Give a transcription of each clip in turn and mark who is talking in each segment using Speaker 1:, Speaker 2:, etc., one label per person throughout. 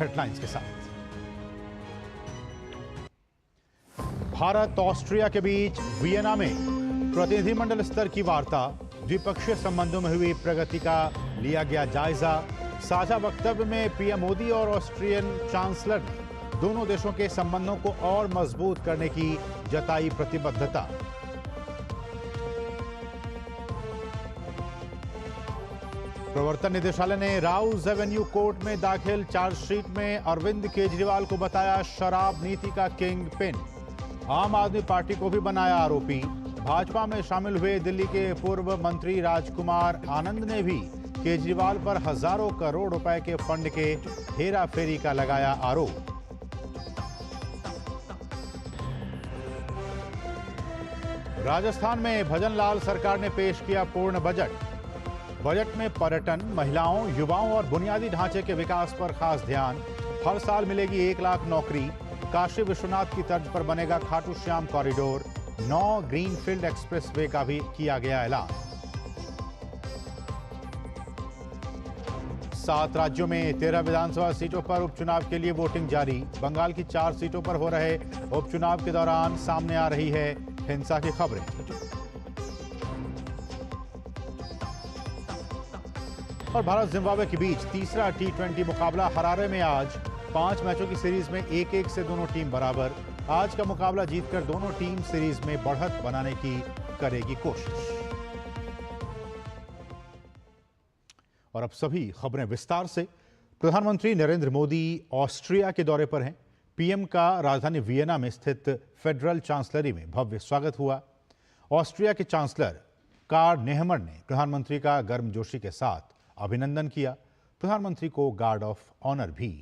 Speaker 1: Headlines के साथ। Bharat Austria के बीच वियना में प्रतिनिधिमंडल स्तर की वार्ता, द्विपक्षीय संबंधों में हुई प्रगति का लिया गया जायजा। साझा वक्तव्य में पीएम मोदी और ऑस्ट्रियन चांसलर ने दोनों देशों के संबंधों को और मजबूत करने की जताई प्रतिबद्धता। प्रवर्तन निदेशालय ने राउज एवेन्यू कोर्ट में दाखिल चार्जशीट में अरविंद केजरीवाल को बताया शराब नीति का किंग पिन। आम आदमी पार्टी को भी बनाया आरोपी। भाजपा में शामिल हुए दिल्ली के पूर्व मंत्री राजकुमार आनंद ने भी केजरीवाल पर हजारों करोड़ रुपए के फंड के हेराफेरी का लगाया आरोप। राजस्थान में भजनलाल सरकार ने पेश किया पूर्ण बजट। बजट में पर्यटन, महिलाओं, युवाओं और बुनियादी ढांचे के विकास पर खास ध्यान। हर साल मिलेगी 1 लाख नौकरी। काशी विश्वनाथ की तर्ज पर बनेगा Khatu Shyam corridor. 9 greenfield expressway का भी किया गया ऐलान। 7 राज्यों में 13 विधानसभा सीटों पर उपचुनाव के लिए वोटिंग जारी। बंगाल की 4 सीटों पर हो रहे उपचुनाव के दौरान सामने आ रही है हिंसा की खबरें। और भारत जिम्बाब्वे के बीच तीसरा T20 मुकाबला हरारे में आज। 5 मैचों की सीरीज में 1-1 से दोनों टीम बराबर। आज का मुकाबला जीतकर दोनों टीम सीरीज में बढ़त बनाने की करेगी कोशिश। और अब सभी खबरें विस्तार से। प्रधानमंत्री नरेंद्र मोदी ऑस्ट्रिया के दौरे पर हैं। पीएम का राजधानी वियना में स्थित फेडरल चांसलरी में भव्य स्वागत हुआ। ऑस्ट्रिया के चांसलर कार्ल नेहमर ने प्रधानमंत्री का गर्मजोशी के साथ अभिनंदन किया। प्रधानमंत्री को गार्ड ऑफ ऑनर भी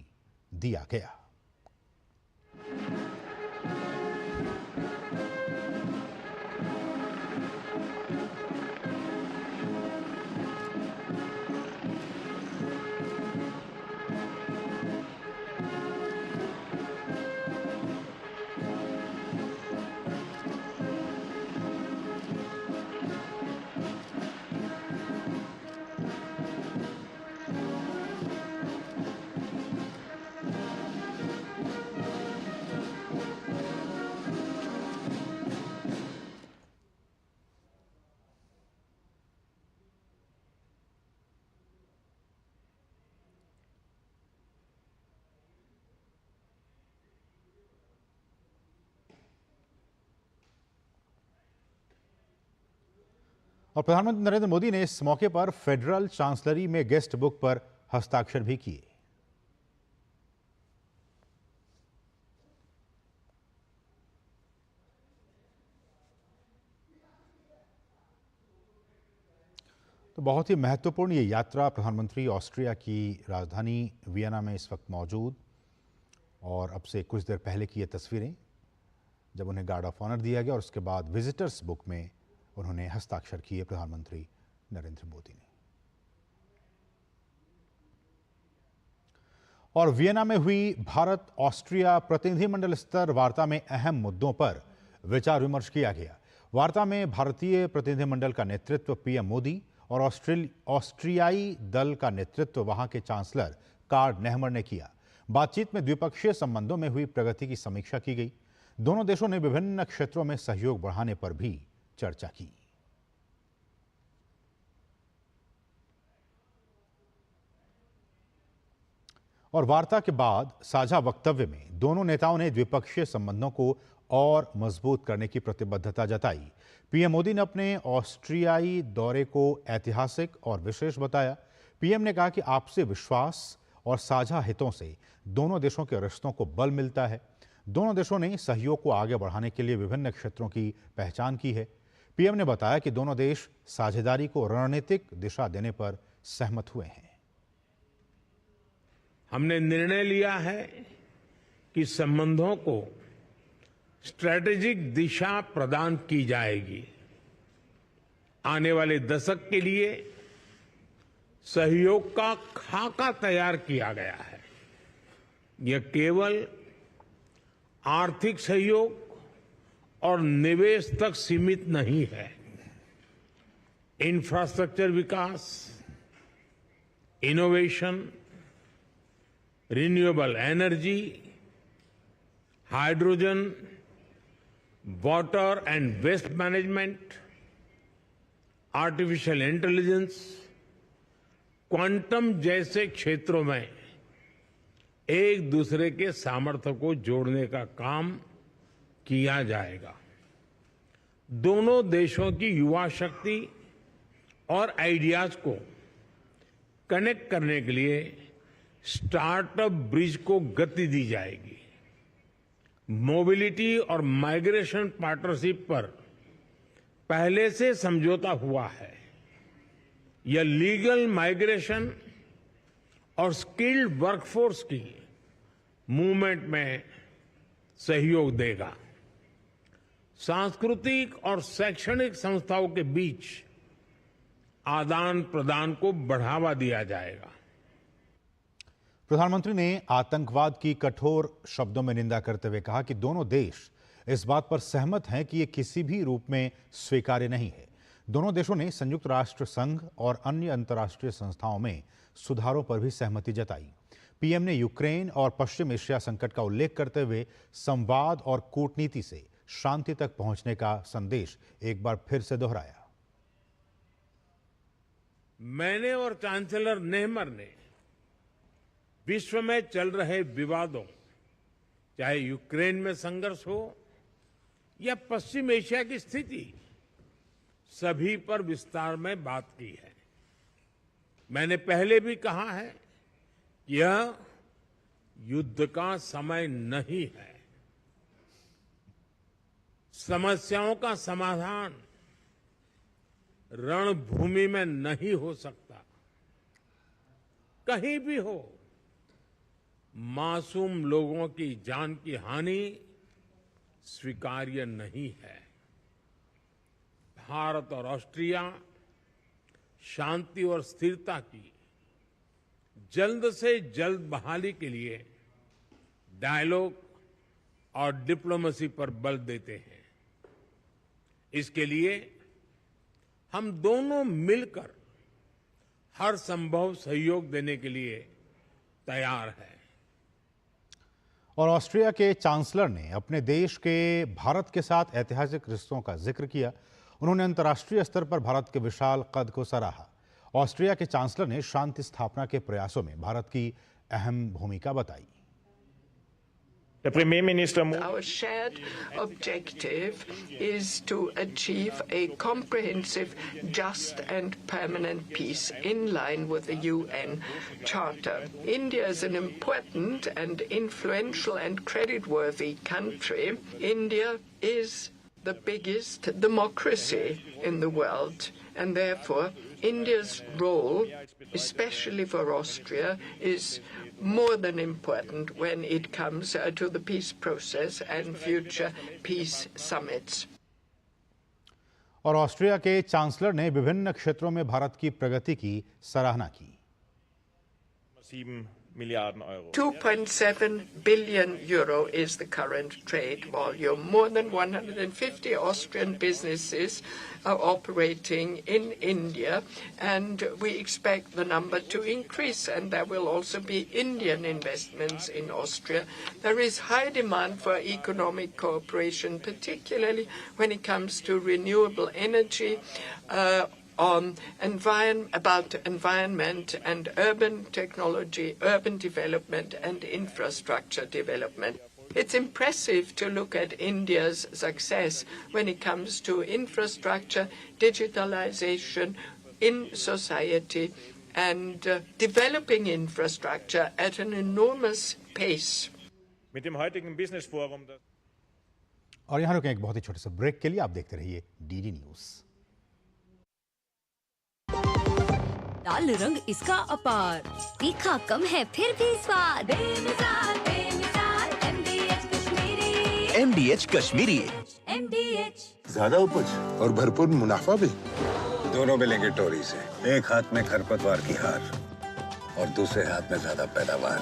Speaker 1: दिया गया। और प्रधानमंत्री नरेंद्र मोदी ने इस मौके पर फेडरल चांसलरी में गेस्ट बुक पर हस्ताक्षर भी किए। तो बहुत ही महत्वपूर्ण ये यात्रा। प्रधानमंत्री ऑस्ट्रिया की राजधानी वियना में इस वक्त मौजूद, और अब से कुछ देर पहले की ये तस्वीरें जब उन्हें गार्ड ऑफ ऑनर दिया गया और उसके बाद विजिटर्स बुक में उन्होंने हस्ताक्षर किए प्रधानमंत्री नरेंद्र मोदी ने। और वियना में हुई भारत ऑस्ट्रिया प्रतिनिधिमंडल स्तर वार्ता में अहम मुद्दों पर विचार विमर्श किया गया। वार्ता में भारतीय प्रतिनिधिमंडल का नेतृत्व पीएम मोदी और ऑस्ट्रियाई दल का नेतृत्व वहां के चांसलर कार्ल नेहमर ने किया। बातचीत में द्विपक्षीय संबंधों में हुई प्रगति की समीक्षा की गई। दोनों देशों ने विभिन्न क्षेत्रों में सहयोग बढ़ाने पर भी चर्चा की। और वार्ता के बाद साझा वक्तव्य में दोनों नेताओं ने द्विपक्षीय संबंधों को और मजबूत करने की प्रतिबद्धता जताई। पीएम मोदी ने अपने ऑस्ट्रियाई दौरे को ऐतिहासिक और विशेष बताया। पीएम ने कहा कि आपसी विश्वास और साझा हितों से दोनों देशों के रिश्तों को बल मिलता है। दोनों देशों ने सहयोग को आगे बढ़ाने के लिए विभिन्न क्षेत्रों की पहचान की है। पीएम ने बताया कि दोनों देश साझेदारी को रणनीतिक दिशा देने पर सहमत हुए हैं।
Speaker 2: हमने निर्णय लिया है कि संबंधों को स्ट्रैटेजिक दिशा प्रदान की जाएगी। आने वाले दशक के लिए सहयोग का खाका तैयार किया गया है। यह केवल आर्थिक सहयोग और निवेश तक सीमित नहीं है। इंफ्रास्ट्रक्चर विकास, innovation, renewable energy, hydrogen, water and waste management, artificial intelligence, quantum जैसे क्षेत्रों में एक दूसरे के सामर्थ्य को जोड़ने का काम किया जाएगा। दोनों देशों की युवा शक्ति और आइडियाज को कनेक्ट करने के लिए स्टार्टअप ब्रिज को गति दी जाएगी। मोबिलिटी और माइग्रेशन पार्टनरशिप पर पहले से समझौता हुआ है। यह लीगल माइग्रेशन और स्किल्ड वर्कफोर्स की मूवमेंट में सहयोग देगा। सांस्कृतिक और शैक्षणिक संस्थाओं के बीच आदान प्रदान को बढ़ावा दिया जाएगा।
Speaker 1: प्रधानमंत्री ने आतंकवाद की कठोर शब्दों में निंदा करते हुए कहा कि दोनों देश इस बात पर सहमत हैं कि ये किसी भी रूप में स्वीकार्य नहीं है। दोनों देशों ने संयुक्त राष्ट्र संघ और अन्य अंतर्राष्ट्रीय संस्थाओं में सुधारों पर भी सहमति जताई। पीएम ने यूक्रेन और पश्चिम एशिया संकट का उल्लेख करते हुए संवाद और कूटनीति से शांति तक पहुंचने का संदेश एक बार फिर से दोहराया।
Speaker 2: मैंने और चांसलर नेहमर ने विश्व में चल रहे विवादों, चाहे यूक्रेन में संघर्ष हो या पश्चिम एशिया की स्थिति, सभी पर विस्तार में बात की है। मैंने पहले भी कहा है कि यह युद्ध का समय नहीं है। समस्याओं का समाधान रणभूमि में नहीं हो सकता। कहीं भी हो, मासूम लोगों की जान की हानि स्वीकार्य नहीं है। भारत और ऑस्ट्रिया शांति और स्थिरता की जल्द से जल्द बहाली के लिए डायलॉग और डिप्लोमेसी पर बल देते हैं। इसके लिए हम दोनों मिलकर हर संभव सहयोग देने के लिए तैयार हैं।
Speaker 1: और ऑस्ट्रिया के चांसलर ने अपने देश के भारत के साथ ऐतिहासिक रिश्तों का जिक्र किया। उन्होंने अंतर्राष्ट्रीय स्तर पर भारत के विशाल कद को सराहा। ऑस्ट्रिया के चांसलर ने शांति स्थापना के प्रयासों में भारत की अहम भूमिका बताई।
Speaker 3: Our shared objective is to achieve a comprehensive, just and permanent peace in line with the UN Charter. India is an important and influential and creditworthy country. India is the biggest democracy in the world, and therefore India's role, especially for Austria, is more than important when it comes to the peace process and future peace summits.
Speaker 1: और Austria के chancellor ने विभिन्न क्षेत्रों में भारत की प्रगति की सराहना की।
Speaker 3: 2.7 billion euro is the current trade volume. More than 150 Austrian businesses are operating in India, and we expect the number to increase, and there will also be Indian investments in Austria. There is high demand for economic cooperation, particularly when it comes to renewable energy, about environment and urban technology, urban development and infrastructure development. It's impressive to look at India's success when it comes to infrastructure, digitalization in society, and developing infrastructure at an enormous pace.
Speaker 1: और यहाँ रुकें एक बहुत ही छोटे से break के लिए। आप देखते रहिए डीडी न्यूज।
Speaker 4: लाल रंग इसका अपार,
Speaker 5: तीखा कम है फिर भी स्वाद।
Speaker 4: बेमिसाल बेमिसाल MDH Kashmiri.
Speaker 6: MDH Kashmiri.
Speaker 4: MDH
Speaker 7: ज्यादा उपज और भरपूर मुनाफा भी।
Speaker 8: दोनों मिलेंगे टोरी से। एक हाथ में खरपतवार की हार और दूसरे हाथ में ज्यादा पैदावार।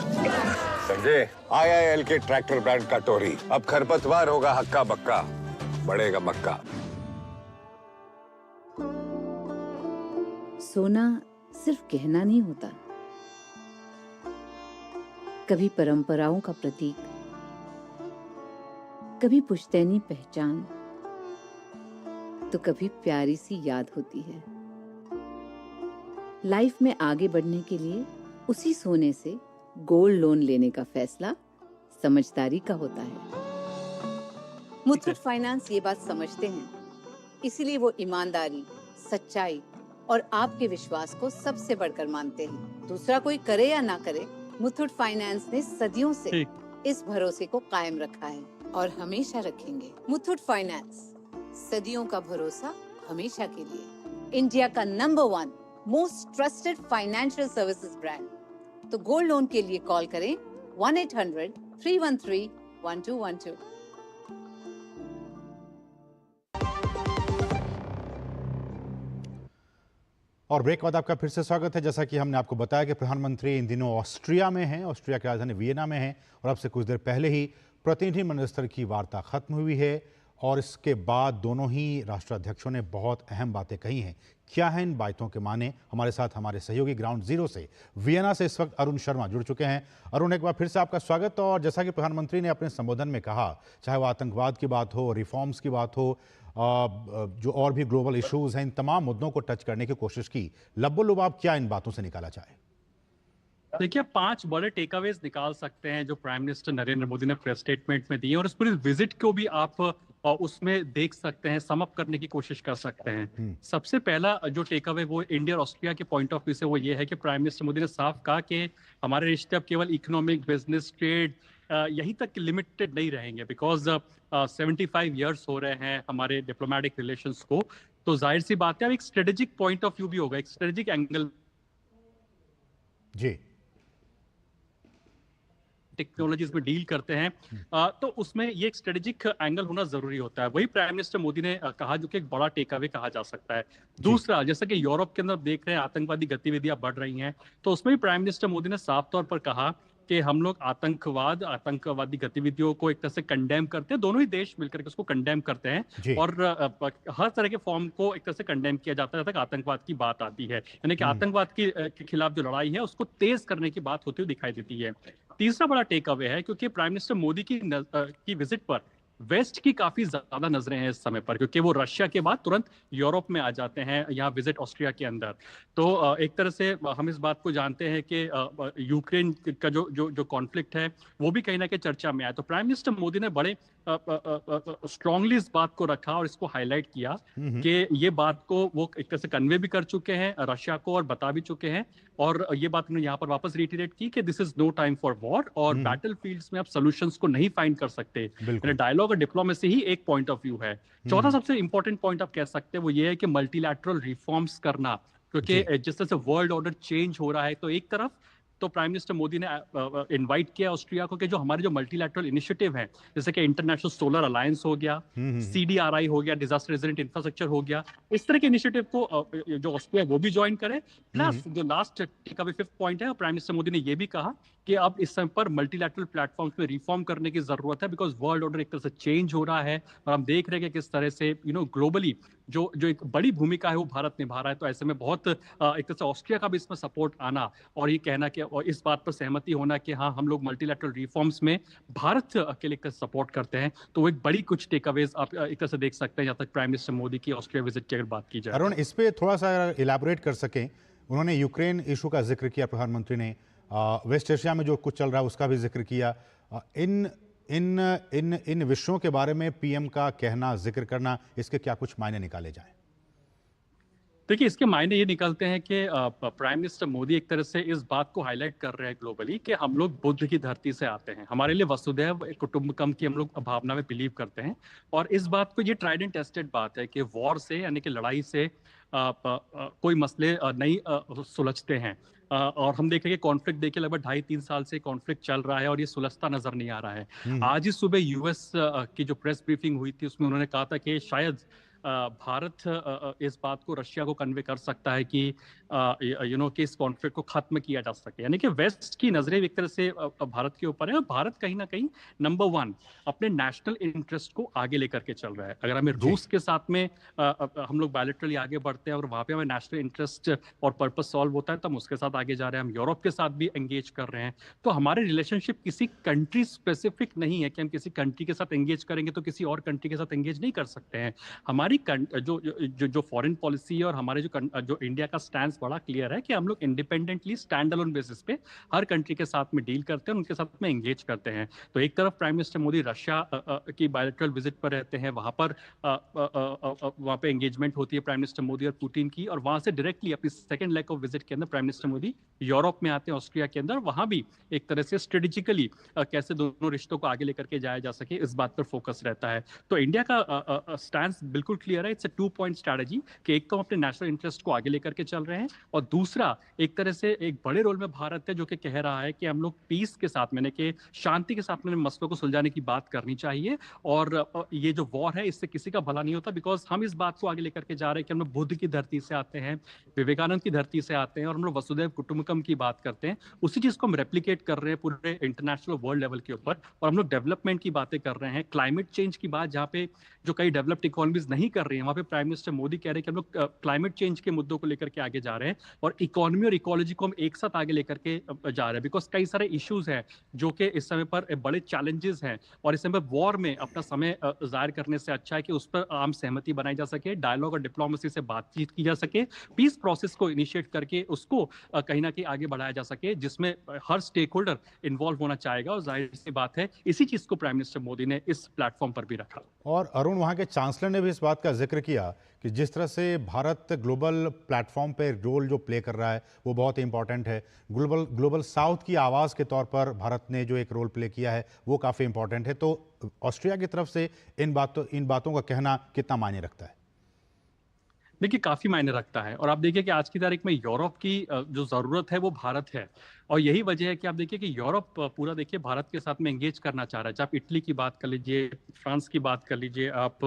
Speaker 8: समझे? IIL के ट्रैक्टर ब्रांड का टोरी। अब खरपतवार होगा हक्का बक्का, बढ़ेगा मक्का।
Speaker 9: सोना सिर्फ गहना नहीं होता, कभी परंपराओं का प्रतीक, कभी पुश्तैनी पहचान, तो कभी प्यारी सी याद होती है। लाइफ में आगे बढ़ने के लिए उसी सोने से गोल्ड लोन लेने का फैसला समझदारी का होता है। मुथूट फाइनेंस ये बात समझते हैं, इसीलिए वो ईमानदारी, सच्चाई और आपके विश्वास को सबसे बढ़कर मानते हैं। दूसरा कोई करे या ना करे, मुथूट फाइनेंस ने सदियों से इस भरोसे को कायम रखा है और हमेशा रखेंगे। मुथूट फाइनेंस, सदियों का भरोसा हमेशा के लिए। इंडिया का number 1 most trusted financial services brand. तो गोल्ड लोन के लिए कॉल करें 1-800-313-1212।
Speaker 1: और ब्रेक के बाद आपका फिर से स्वागत है। जैसा कि हमने आपको बताया कि प्रधानमंत्री इन दिनों ऑस्ट्रिया में हैं, ऑस्ट्रिया की राजधानी वियना में हैं और अब से कुछ देर पहले ही प्रतिनिधिमंडल स्तर की वार्ता खत्म हुई है और इसके बाद दोनों ही राष्ट्राध्यक्षों ने बहुत अहम बातें कही हैं। क्या है इन बातों के माने? हमारे साथ हमारे सहयोगी ग्राउंड जीरो से वियना से इस वक्त अरुण शर्मा जुड़ चुके हैं। अरुण, एक बार फिर से आपका स्वागत। और जैसा कि प्रधानमंत्री ने अपने संबोधन में कहा, चाहे वो आतंकवाद की बात हो, रिफॉर्म्स की बात हो, जो और भी ग्लोबल इश्यूज हैं, इन तमाम मुद्दों को टच करने की कोशिश की। लब्बो-लुबाब क्या इन बातों से निकाला जाए?
Speaker 10: देखिए, 5 बड़े टेकअवेज निकाल सकते हैं जो प्राइम मिनिस्टर नरेंद्र मोदी ने प्रेस स्टेटमेंट में दिए और इस पूरी विजिट को भी आप उसमें देख सकते हैं, सम अप करने की कोशिश कर सकते हैं। सबसे पहला जो टेकअवे वो इंडिया और ऑस्ट्रिया के पॉइंट ऑफ व्यू से वो ये है कि प्राइम मिनिस्टर मोदी ने साफ कहा कि हमारे रिश्ते अब केवल इकोनॉमिक, बिजनेस, ट्रेड यहीं तक लिमिटेड नहीं रहेंगे, बिकॉज 75 ईयर्स हो रहे हैं हमारे डिप्लोमेटिक रिलेशंस को। तो जाहिर सी बात है अब एक स्ट्रेटेजिक पॉइंट ऑफ व्यू भी होगा, एक स्ट्रेटेजिक एंगल
Speaker 1: जी
Speaker 10: टेक्नोलॉजीज में डील करते हैं, तो उसमें ये एक स्ट्रेटेजिक एंगल होना जरूरी होता है। वही प्राइम मिनिस्टर मोदी ने कहा, जो कि एक बड़ा टेक अवे कहा जा सकता है। दूसरा, जैसा कि यूरोप के अंदर देख रहे हैं आतंकवादी गतिविधियां बढ़ रही हैं, तो उसमें भी प्राइम मिनिस्टर मोदी ने साफ तौर पर कहा कि हम लोग आतंकवादी गतिविधियों को एक तरह से कंडेम करते हैं, दोनों ही देश मिलकर के उसको कंडेम करते हैं और हर तरह के फॉर्म को एक तरह से कंडेम किया जाता है जब तक आतंकवाद की बात आती है। यानी कि आतंकवाद के खिलाफ जो लड़ाई है उसको तेज करने की बात होती हुई दिखाई देती है। तीसरा बड़ा टेक अवे है, क्योंकि प्राइम मिनिस्टर मोदी की विजिट पर वेस्ट की काफी ज्यादा नजरें हैं इस समय पर, क्योंकि वो रशिया के बाद तुरंत यूरोप में आ जाते हैं यहाँ विजिट ऑस्ट्रिया के अंदर। तो एक तरह से हम इस बात को जानते हैं कि यूक्रेन का जो कॉन्फ्लिक्ट है वो भी कहीं ना कहीं चर्चा में आया। तो प्राइम मिनिस्टर मोदी ने बड़े स्ट्रांगली इस बात को रखा और इसको हाईलाइट किया कि ये बात को वो एक तरह से कन्वे भी कर चुके हैं रशिया को और बता भी चुके हैं, और ये बात उन्होंने यहाँ पर वापस रिटरेट की कि this is no time for war और बैटल फील्ड्स में आप सॉल्यूशंस को नहीं फाइंड कर सकते। डायलॉग और डिप्लोमेसी ही एक पॉइंट ऑफ व्यू है। चौथा सबसे इंपॉर्टेंट पॉइंट आप कह सकते हैं वो ये है कि मल्टीलैटरल रिफॉर्म्स करना, क्योंकि जिस तरह से वर्ल्ड ऑर्डर चेंज हो रहा है, तो एक तरफ तो प्राइम मिनिस्टर मोदी ने इनवाइट किया ऑस्ट्रिया को कि जो हमारे जो मल्टीलैटरल इनिशिएटिव हैं, जैसे कि इंटरनेशनल सोलर अलायंस हो गया, CDRI हो गया, डिजास्टर रेजिडेंट इंफ्रास्ट्रक्चर हो गया, इस तरह के इनिशिएटिव को जो ऑस्ट्रिया वो भी ज्वाइन करे। प्लस जो last take away 5th point है, प्राइम मिनिस्टर मोदी ने ये भी कहा कि अब इस समय पर मल्टीलैटरल प्लेटफॉर्म्स में रिफॉर्म करने की जरूरत है, बिकॉज वर्ल्ड ऑर्डर एक तरह से चेंज हो रहा है और हम देख रहे हैं कि किस तरह से ग्लोबली जो एक बड़ी भूमिका है वो भारत निभा रहा है। तो ऐसे में बहुत एक तरह से ऑस्ट्रिया का भी इसमें सपोर्ट आना और ये कहना कि और इस बात पर सहमति होना कि हाँ हम लोग मल्टीलैटरल रिफॉर्म्स में भारत के लिए सपोर्ट करते हैं। तो वो एक बड़ी कुछ टेक अवेज आप एक तरह से देख सकते हैं जब तक प्राइम मिनिस्टर मोदी की ऑस्ट्रिया विजिट की अगर बात की जाए।
Speaker 1: अरुण, इस पे थोड़ा सा इलैबोरेट कर सकें। उन्होंने यूक्रेन इशू का जिक्र किया, प्रधानमंत्री ने वेस्ट एशिया में जो कुछ चल रहा है उसका भी जिक्र किया। इन विषयों के बारे में पीएम का कहना, जिक्र करना, इसके क्या कुछ मायने निकाले जाएं?
Speaker 10: देखिए, इसके मायने ये निकलते हैं कि प्राइम मिनिस्टर मोदी एक तरह से इस बात को हाईलाइट कर रहे हैं ग्लोबली कि हम लोग बुद्ध की धरती से आते हैं, हमारे लिए वसुधैव कुटुंबकम की हम लोग भावना में बिलीव करते हैं। और इस बात को, ये ट्राइड एंड टेस्टेड बात है कि वॉर से यानी कि लड़ाई से कोई मसले नहीं सुलझते हैं। और हम देख रहे हैं कॉन्फ्लिक्ट देखिए लगभग 2.5-3 साल से कॉन्फ्लिक्ट चल रहा है और ये सुलझता नजर नहीं आ रहा है। आज ही सुबह यूएस की जो प्रेस ब्रीफिंग हुई थी उसमें उन्होंने कहा था कि शायद भारत इस बात को रशिया को कन्वे कर सकता है कि कि इस कॉन्फ्लिक्ट को खत्म किया जा सके। यानी कि वेस्ट की नजरें एक तरह से भारत के ऊपर है, और भारत कहीं ना कहीं नंबर 1 अपने नेशनल इंटरेस्ट को आगे लेकर के चल रहा है। अगर हमें रूस के साथ में हम लोग बायलैटरली आगे बढ़ते हैं और वहां पे हमें नेशनल इंटरेस्ट और पर्पस सॉल्व होता है, तो हम उसके साथ आगे जा रहे हैं। हम यूरोप के साथ भी एंगेज कर रहे हैं। तो हमारे रिलेशनशिप किसी कंट्री स्पेसिफिक नहीं है कि हम किसी कंट्री के साथ एंगेज करेंगे तो किसी और कंट्री के साथ एंगेज नहीं कर सकते हैं। हमारी जो फॉरेन पॉलिसी है और हमारे जो इंडिया का स्टैंड बड़ा क्लियर है कि हम लोग इंडिपेंडेंटली स्टैंड अलोन बेसिस पे हर कंट्री के साथ में डील करते हैं, उनके साथ में एंगेज करते हैं। तो एक तरफ प्राइम मिनिस्टर मोदी रशिया की बायलैटरल विजिट पर रहते हैं, वहां पे एंगेजमेंट होती है प्राइम मिनिस्टर मोदी और पुतिन की, और वहां से डायरेक्टली अपनी सेकंड लेग ऑफ विजिट के अंदर प्राइम मिनिस्टर मोदी यूरोप में आते हैं, ऑस्ट्रिया के अंदर। वहां भी एक तरह से स्ट्रेटेजिकली कैसे दोनों रिश्तों को आगे लेकर के जाया जा सके, इस बात पर फोकस रहता है। तो इंडिया का स्टैंड बिल्कुल क्लियर है। इट्स अ 2-point स्ट्रैटेजी कि एक तो हम अपने नेशनल इंटरेस्ट को आगे लेकर के चल रहे हैं, और दूसरा एक तरह से एक बड़े रोल में भारत है जो कि कह रहा है कि हम लोग पीस के साथ में, कि शांति के साथ में मसलों को सुलझाने की बात करनी चाहिए। और ये जो वॉर है इससे किसी का भला नहीं होता, बिकॉज हम इस बात को आगे लेकर के जा रहे हैं कि हम लोग बुद्ध की धरती से आते हैं, विवेकानंद की धरती से आते हैं, और हम लोग वसुधैव कुटुंबकम की बात करते हैं। उसी चीज को हम रेप्लिकेट कर रहे हैं पूरे इंटरनेशनल वर्ल्ड लेवल के ऊपर, और हम लोग डेवलपमेंट की बातें कर रहे हैं, क्लाइमेट चेंज की बात, जहाँ पे जो कई डेवलप्ड इकोनॉमीज नहीं कर रही है, वहां पे प्राइम मिनिस्टर मोदी कह रहे हैं कि हम लोग क्लाइमेट चेंज के मुद्दों को लेकर के आगे जा रहे हैं, और इकोनॉमी और इकोलॉजी को हम एक साथ आगे लेकर के जा रहे हैं। बिकॉज कई सारे इश्यूज हैं जो कि इस समय पर बड़े चैलेंजेस हैं, और इस समय वॉर में अपना समय जाहिर करने से अच्छा है कि उस पर आम सहमति बनाई जा सके, डायलॉग और डिप्लोमेसी से बातचीत की जा सके, पीस प्रोसेस को इनिशिएट करके उसको कहीं ना कहीं आगे बढ़ाया जा सके, जिसमें हर स्टेक होल्डर इन्वॉल्व होना चाहेगा। और जाहिर सी बात है इसी चीज को प्राइम मिनिस्टर मोदी ने इस प्लेटफॉर्म पर भी रखा।
Speaker 1: और अरुण, वहां के चांसलर ने भी इस बात का जिक्र किया कि जिस तरह से भारत ग्लोबल प्लेटफॉर्म पे रोल जो प्ले कर रहा है वो बहुत इंपॉर्टेंट है। ग्लोबल साउथ की आवाज़ के तौर पर भारत ने जो एक रोल प्ले किया है वो काफ़ी इंपॉर्टेंट है। तो ऑस्ट्रिया की तरफ से इन बातों का कहना कितना मायने रखता है?
Speaker 10: देखिए, काफी मायने रखता है। और आप देखिए कि आज की तारीख में यूरोप की जो जरूरत है वो भारत है, और यही वजह है कि आप देखिए कि यूरोप पूरा देखिए भारत के साथ में एंगेज करना चाह रहा है। चाहे आप इटली की बात कर लीजिए, फ्रांस की बात कर लीजिए, आप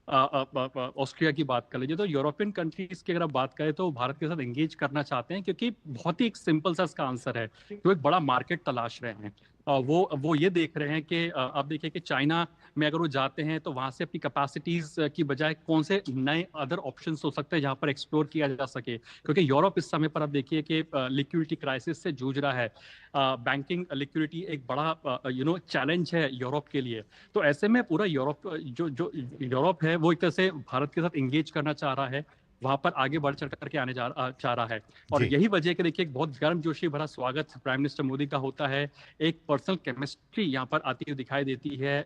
Speaker 10: ऑस्ट्रिया की बात कर लीजिए, तो यूरोपियन कंट्रीज की अगर आप बात करें तो भारत के साथ एंगेज करना चाहते हैं, क्योंकि बहुत ही एक सिंपल सा इसका आंसर है, तो एक बड़ा मार्केट तलाश रहे हैं। वो ये देख रहे हैं कि आप देखिए कि चाइना में अगर वो जाते हैं तो वहां से अपनी कैपेसिटीज की बजाय कौन से नए अदर ऑप्शंस हो सकते हैं जहां पर एक्सप्लोर किया जा सके, क्योंकि यूरोप इस समय पर आप देखिए कि लिक्विडिटी क्राइसिस से जूझ रहा है। बैंकिंग लिक्विडिटी एक बड़ा चैलेंज है यूरोप के लिए। तो ऐसे में पूरा जो यूरोप है वो एक तरह से भारत के साथ एंगेज करना चाह रहा है, वहां पर आगे बढ़ चढ़ करके आने चाह रहा है। और यही वजह कि देखिए एक बहुत गर्मजोशी भरा स्वागत प्राइम मिनिस्टर मोदी का होता है। एक पर्सनल केमिस्ट्री यहाँ पर आती हुई दिखाई देती है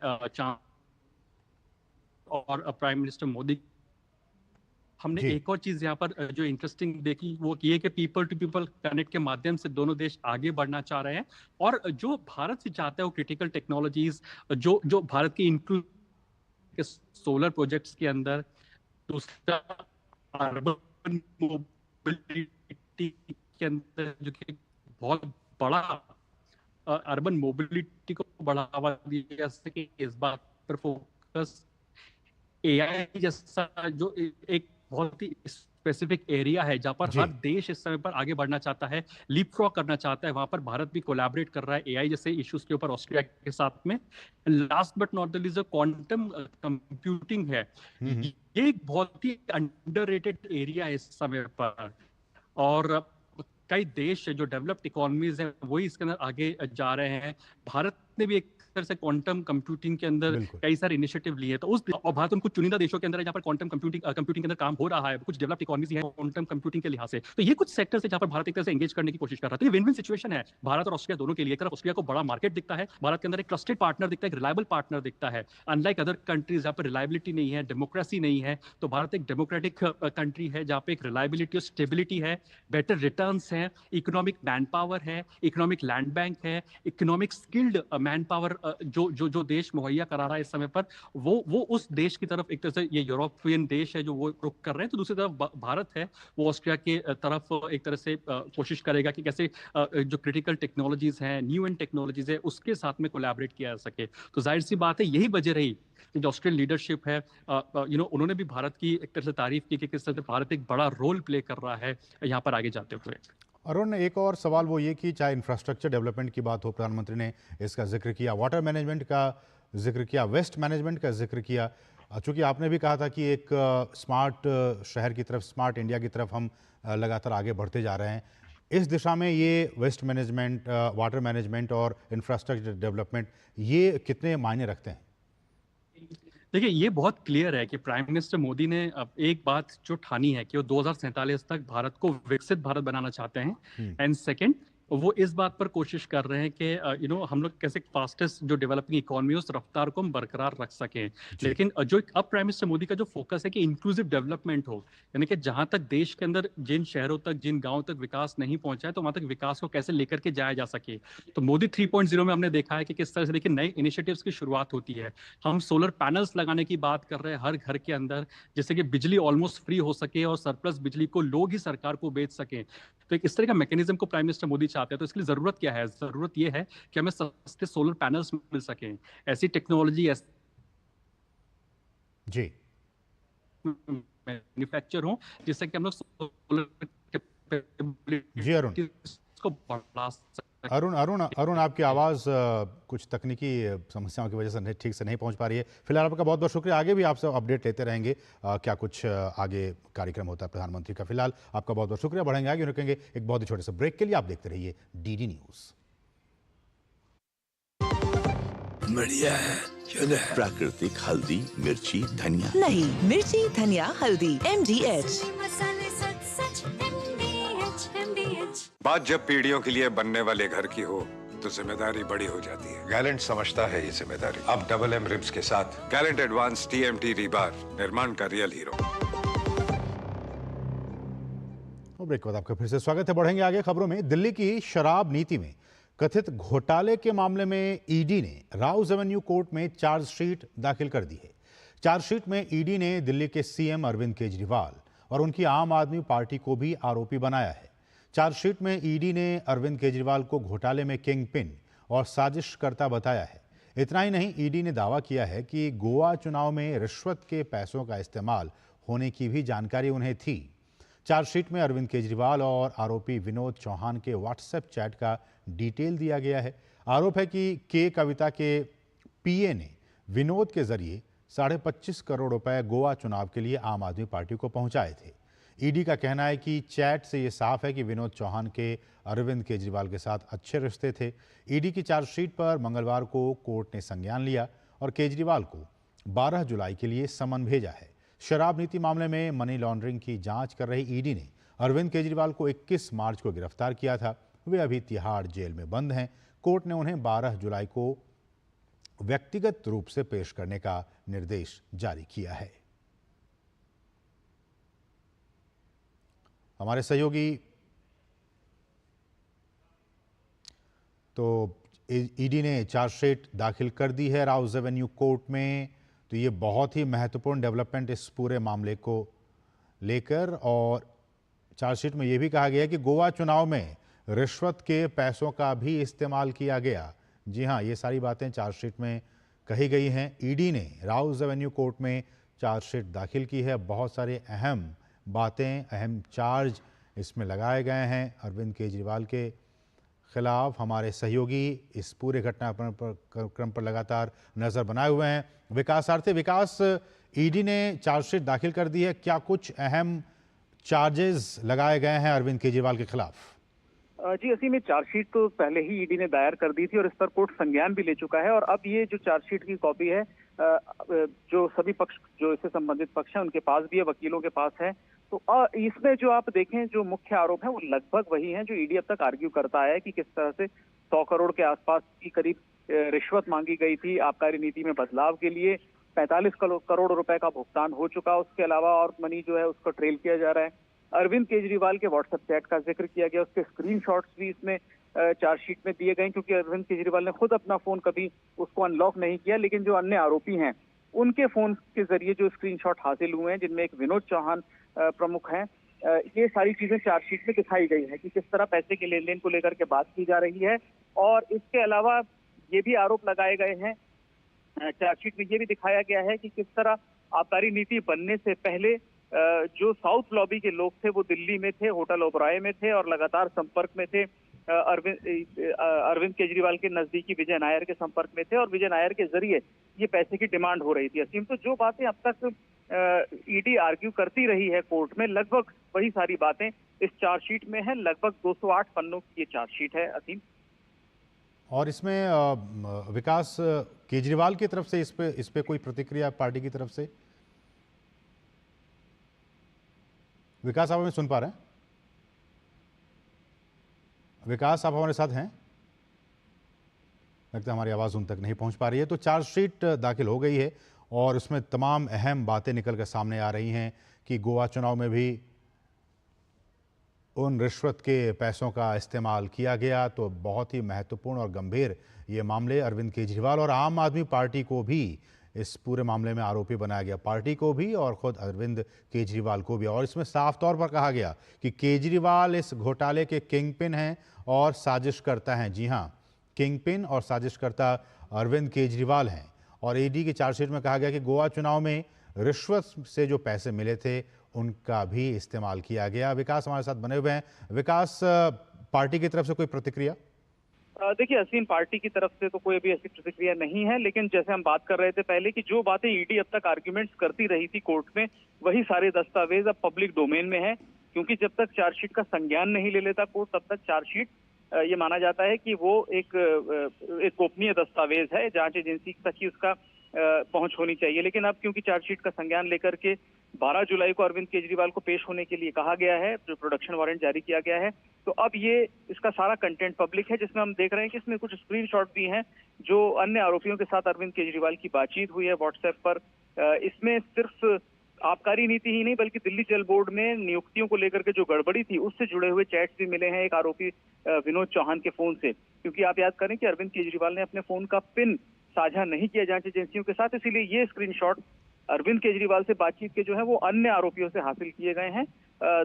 Speaker 10: और प्राइम मिनिस्टर मोदी। हमने एक और चीज यहाँ पर जो इंटरेस्टिंग देखी वो ये कि पीपल टू पीपल कनेक्ट के माध्यम से दोनों देश आगे बढ़ना चाह रहे हैं, और जो भारत से चाहता है वो क्रिटिकल टेक्नोलॉजीज जो भारत की इंक्लूड सोलर प्रोजेक्ट्स के अंदर, दूसरा अर्बन मोबिलिटी के अंदर जो कि बहुत बड़ा अर्बन मोबिलिटी को बढ़ावा दिया जा सके, इस बात पर फोकस। एआई जैसा जो एक बहुत ही स्पेसिफिक एरिया है जहां पर हर देश इस समय पर आगे बढ़ना चाहता है, लीपफ्रॉग करना चाहता है, वहां पर भारत भी कोलैबोरेट कर रहा है एआई जैसे इश्यूज के ऊपर ऑस्ट्रिया के साथ में। Last but not the least quantum computing है, ये एक बहुत ही अंडररेटेड एरिया है इस समय पर, और कई देश जो डेवलप्ड इकोनॉमीज हैं वही इसके अंदर आगे जा रहे हैं। भारत ने भी एक तरह से क्वांटम कंप्यूटिंग के अंदर कई सारे इनिशिएटिव लिए, तो और भारत उन कुछ चुनिंदा देशों के अंदर है जहां पर क्वांटम कंप्यूटिंग के अंदर काम हो रहा है, कुछ डेवलप्ड इकोनॉमीज हैं क्वांटम कंप्यूटिंग के लिहाज से। तो ये कुछ सेक्टर्स है जहां पर भारत एक तरह से एंगेज करने की कोशिश कर रहा है। तो ये विन विन सिचुएशन है भारत और ऑस्ट्रिया दोनों के लिए। एक तरफ ऑस्ट्रिया को बड़ा मार्केट दिखता है, भारत के अंदर एक ट्रस्टेड पार्टनर दिखता है, एक रिलायबल पार्टनर दिखता है। अनलाइक अदर कंट्रीज जहां पर रिलायबिलिटी नहीं है, डेमोक्रेसी नहीं है, तो भारत एक डेमोक्रेटिक कंट्री है जहां पे एक रिलायबिलिटी और स्टेबिलिटी है, बेटर रिटर्न्स हैं, इकोनॉमिक मैन पावर है, इकोनॉमिक लैंड बैंक है, इकोनॉमिक स्किल्ड मैन पावर जो जो जो देश मुहैया करा रहा है इस समय पर, वो उस देश की तरफ एक तरह से, ये यूरोपियन देश है जो वो रुख कर रहे हैं, तो दूसरी तरफ भारत है वो ऑस्ट्रिया के तरफ एक तरह से कोशिश करेगा कि कैसे जो क्रिटिकल टेक्नोलॉजीज हैं, न्यू एंड टेक्नोलॉजीज है, उसके साथ में कोलैबोरेट किया जा सके। तो जाहिर सी बात है यही वजह रही कि जो ऑस्ट्रेलियन लीडरशिप है, उन्होंने भी भारत की एक तरह से तारीफ की कि किस तरह से भारत एक बड़ा रोल प्ले कर रहा है यहाँ पर आगे जाते हुए।
Speaker 1: अरुण, एक और सवाल वो ये कि चाहे इंफ्रास्ट्रक्चर डेवलपमेंट की बात हो, प्रधानमंत्री ने इसका जिक्र किया, वाटर मैनेजमेंट का जिक्र किया, वेस्ट मैनेजमेंट का जिक्र किया, चूँकि आपने भी कहा था कि एक स्मार्ट शहर की तरफ, स्मार्ट इंडिया की तरफ हम लगातार आगे बढ़ते जा रहे हैं। इस दिशा में ये वेस्ट मैनेजमेंट, वाटर मैनेजमेंट और इंफ्रास्ट्रक्चर डेवलपमेंट, ये कितने मायने रखते हैं?
Speaker 10: देखिए, ये बहुत क्लियर है कि प्राइम मिनिस्टर मोदी ने अब एक बात जो ठानी है कि वो 2047 तक भारत को विकसित भारत बनाना चाहते हैं। एंड सेकंड, वो इस बात पर कोशिश कर रहे हैं कि हम लोग कैसे फास्टेस्ट जो डेवलपिंग इकोनॉमी उस रफ्तार को हम बरकरार रख सकें। लेकिन जो अब प्राइम मिनिस्टर मोदी का जो फोकस है कि इंक्लूसिव डेवलपमेंट हो, यानी कि जहां तक देश के अंदर जिन शहरों तक, जिन गांवों तक विकास नहीं पहुंचा है, तो वहां तक विकास को कैसे लेकर के जाया जा सके। तो मोदी 3.0 में हमने देखा है कि किस तरह से देखिए नए इनिशिएटिव्स की शुरुआत होती है। हम सोलर पैनल्स लगाने की बात कर रहे हैं हर घर के अंदर, जिससे कि बिजली ऑलमोस्ट फ्री हो सके और सरप्लस बिजली को लोग ही सरकार को बेच सकें। तो एक इस तरह का मैकेनिज्म को प्राइम मिनिस्टर मोदी चाहते हैं। तो इसके लिए जरूरत क्या है? जरूरत यह है कि हमें सस्ते सोलर पैनल्स मिल सकें, ऐसी टेक्नोलॉजी
Speaker 1: जी
Speaker 10: मैन्युफैक्चर हो जिससे कि हम लोग सोलर
Speaker 1: जी अरुण
Speaker 10: को बढ़ा सकें।
Speaker 1: अरुण आपकी आवाज़ कुछ तकनीकी समस्याओं की वजह से ठीक से नहीं पहुंच पा रही है। फिलहाल आपका बहुत बहुत शुक्रिया। आगे भी आपसे अपडेट लेते रहेंगे क्या कुछ आगे कार्यक्रम होता है प्रधानमंत्री का। फिलहाल आपका बहुत बहुत शुक्रिया। बढ़ेंगे आगे, रुकेंगे एक बहुत ही छोटे से ब्रेक के लिए। आप देखते रहिए डीडी न्यूज़।
Speaker 6: बढ़िया है, प्राकृतिक हल्दी, मिर्ची, धनिया
Speaker 11: नहीं, मिर्ची, धनिया, हल्दी, MDH।
Speaker 8: बात जब पीढ़ियों के लिए बनने वाले घर की हो तो जिम्मेदारी बड़ी हो जाती है। गैलेंट समझता है ये जिम्मेदारी। अब डबल M रिब्स के साथ गैलेंट एडवांस TMT रीबार, निर्माण का रियल हीरो।
Speaker 1: ब्रेक के बाद आपका फिर से स्वागत है। बढ़ेंगे आगे खबरों में। दिल्ली की शराब नीति में कथित घोटाले के मामले में ईडी ने राउज एवेन्यू कोर्ट में चार्जशीट दाखिल कर दी है। चार्जशीट में ईडी ने दिल्ली के CM अरविंद केजरीवाल और उनकी आम आदमी पार्टी को भी आरोपी बनाया है। चार्जशीट में ईडी ने अरविंद केजरीवाल को घोटाले में किंग पिन और साजिशकर्ता बताया है। इतना ही नहीं, ईडी ने दावा किया है कि गोवा चुनाव में रिश्वत के पैसों का इस्तेमाल होने की भी जानकारी उन्हें थी। चार्जशीट में अरविंद केजरीवाल और आरोपी विनोद चौहान के व्हाट्सएप चैट का डिटेल दिया गया है। आरोप है कि कविता के PA ने विनोद के जरिए 25.5 करोड़ रुपए गोवा चुनाव के लिए आम आदमी पार्टी को पहुंचाए थे। ईडी का कहना है कि चैट से ये साफ है कि विनोद चौहान के अरविंद केजरीवाल के साथ अच्छे रिश्ते थे। ईडी की चार्जशीट पर मंगलवार को कोर्ट ने संज्ञान लिया और केजरीवाल को 12 जुलाई के लिए समन भेजा है। शराब नीति मामले में मनी लॉन्ड्रिंग की जांच कर रही ईडी ने अरविंद केजरीवाल को 21 मार्च को गिरफ्तार किया था। वे अभी तिहाड़ जेल में बंद हैं। कोर्ट ने उन्हें 12 जुलाई को व्यक्तिगत रूप से पेश करने का निर्देश जारी किया है। हमारे सहयोगी तो ईडी ने चार्जशीट दाखिल कर दी है राउज एवेन्यू कोर्ट में। तो ये बहुत ही महत्वपूर्ण डेवलपमेंट इस पूरे मामले को लेकर। और चार्जशीट में ये भी कहा गया है कि गोवा चुनाव में रिश्वत के पैसों का भी इस्तेमाल किया गया। जी हाँ, ये सारी बातें चार्जशीट में कही गई हैं। ईडी ने राउज एवेन्यू कोर्ट में चार्जशीट दाखिल की है। बहुत सारे अहम बातें, अहम चार्ज इसमें लगाए गए हैं अरविंद केजरीवाल के खिलाफ। हमारे सहयोगी इस पूरे घटनाक्रम पर लगातार नजर बनाए हुए हैं। विकास, ईडी ने चार्जशीट दाखिल कर दी है, क्या कुछ अहम चार्जेस लगाए गए हैं अरविंद केजरीवाल के खिलाफ?
Speaker 12: जी असीम, में चार्जशीट तो पहले ही ईडी ने दायर कर दी थी और इस पर कोर्ट संज्ञान भी ले चुका है। और अब ये जो चार्जशीट की कॉपी है जो सभी पक्ष, जो इससे संबंधित पक्ष हैं, उनके पास भी है, वकीलों के पास है। तो इसमें जो आप देखें जो मुख्य आरोप है वो लगभग वही हैं जो ईडी अब तक आर्ग्यू करता है कि किस तरह से 100 करोड़ के आसपास की करीब रिश्वत मांगी गई थी आबकारी नीति में बदलाव के लिए। 45 करोड़ रुपए का भुगतान हो चुका। उसके अलावा और मनी जो है उसको ट्रेल किया जा रहा है। अरविंद केजरीवाल के व्हाट्सएप चैट का जिक्र किया गया, उसके स्क्रीनशॉट्स भी इसमें चार्जशीट में दिए गए, क्योंकि अरविंद केजरीवाल ने खुद अपना फोन कभी उसको अनलॉक नहीं किया, लेकिन जो अन्य आरोपी हैं उनके फोन के जरिए जो स्क्रीनशॉट हासिल हुए हैं, जिनमें एक विनोद चौहान प्रमुख हैं, ये सारी चीजें चार्जशीट में दिखाई गई है कि किस तरह पैसे के लेन देन को लेकर के बात की जा रही है। और इसके अलावा ये भी आरोप लगाए गए हैं, चार्जशीट में ये भी दिखाया गया है कि किस तरह आबकारी नीति बनने से पहले जो साउथ लॉबी के लोग थे वो दिल्ली में थे, होटल ओबराय में थे और लगातार संपर्क में थे अरविंद केजरीवाल के नजदीकी विजय नायर के संपर्क में थे और विजय नायर के जरिए ये पैसे की डिमांड हो रही थी। असीम, तो जो बातें अब तक ईडी आर्ग्यू करती रही है कोर्ट में, लगभग वही सारी बातें इस चार्जशीट में है। लगभग 208 पन्नों की ये चार्जशीट है असीम।
Speaker 1: और इसमें विकास, केजरीवाल की तरफ से इस पे कोई प्रतिक्रिया पार्टी की तरफ से? विकास, आप हमें सुन पा रहे हैं? विकास, आप हमारे साथ हैं? लगता है हमारी आवाज़ उन तक नहीं पहुंच पा रही है। तो चार्जशीट दाखिल हो गई है और उसमें तमाम अहम बातें निकल कर सामने आ रही हैं कि गोवा चुनाव में भी उन रिश्वत के पैसों का इस्तेमाल किया गया। तो बहुत ही महत्वपूर्ण और गंभीर ये मामले, अरविंद केजरीवाल और आम आदमी पार्टी को भी इस पूरे मामले में आरोपी बनाया गया, पार्टी को भी और खुद अरविंद केजरीवाल को भी। और इसमें साफ तौर पर कहा गया कि केजरीवाल इस घोटाले के किंगपिन हैं और साजिशकर्ता हैं। जी हाँ, किंगपिन और साजिशकर्ता अरविंद केजरीवाल हैं। और ईडी की चार्जशीट में कहा गया कि गोवा चुनाव में रिश्वत से जो पैसे मिले थे उनका भी इस्तेमाल किया गया। विकास हमारे साथ बने हुए हैं। विकास, पार्टी की तरफ से कोई प्रतिक्रिया?
Speaker 12: देखिए असीम, पार्टी की तरफ से तो कोई अभी ऐसी प्रतिक्रिया नहीं है, लेकिन जैसे हम बात कर रहे थे पहले कि जो बातें ईडी अब तक आर्ग्यूमेंट्स करती रही थी कोर्ट में, वही सारे दस्तावेज अब पब्लिक डोमेन में है। क्योंकि जब तक चार्जशीट का संज्ञान नहीं ले लेता कोर्ट, तब तक चार्जशीट ये माना जाता है कि वो एक गोपनीय दस्तावेज है, जांच एजेंसी तक ही उसका पहुंच होनी चाहिए। लेकिन अब क्योंकि चार्जशीट का संज्ञान लेकर के 12 जुलाई को अरविंद केजरीवाल को पेश होने के लिए कहा गया है, जो प्रोडक्शन वारंट जारी किया गया है, तो अब ये इसका सारा कंटेंट पब्लिक है, जिसमें हम देख रहे हैं कि इसमें कुछ स्क्रीनशॉट भी हैं जो अन्य आरोपियों के साथ अरविंद केजरीवाल की बातचीत हुई है व्हाट्सएप पर। इसमें सिर्फ आबकारी नीति ही नहीं बल्कि दिल्ली जल बोर्ड में नियुक्तियों को लेकर के जो गड़बड़ी थी उससे जुड़े हुए चैट्स भी मिले हैं एक आरोपी विनोद चौहान के फोन से। क्योंकि आप याद करें कि अरविंद केजरीवाल ने अपने फोन का पिन साझा नहीं किया जांच एजेंसियों के साथ, इसीलिए ये स्क्रीनशॉट अरविंद केजरीवाल से बातचीत के जो है वो अन्य आरोपियों से हासिल किए गए हैं।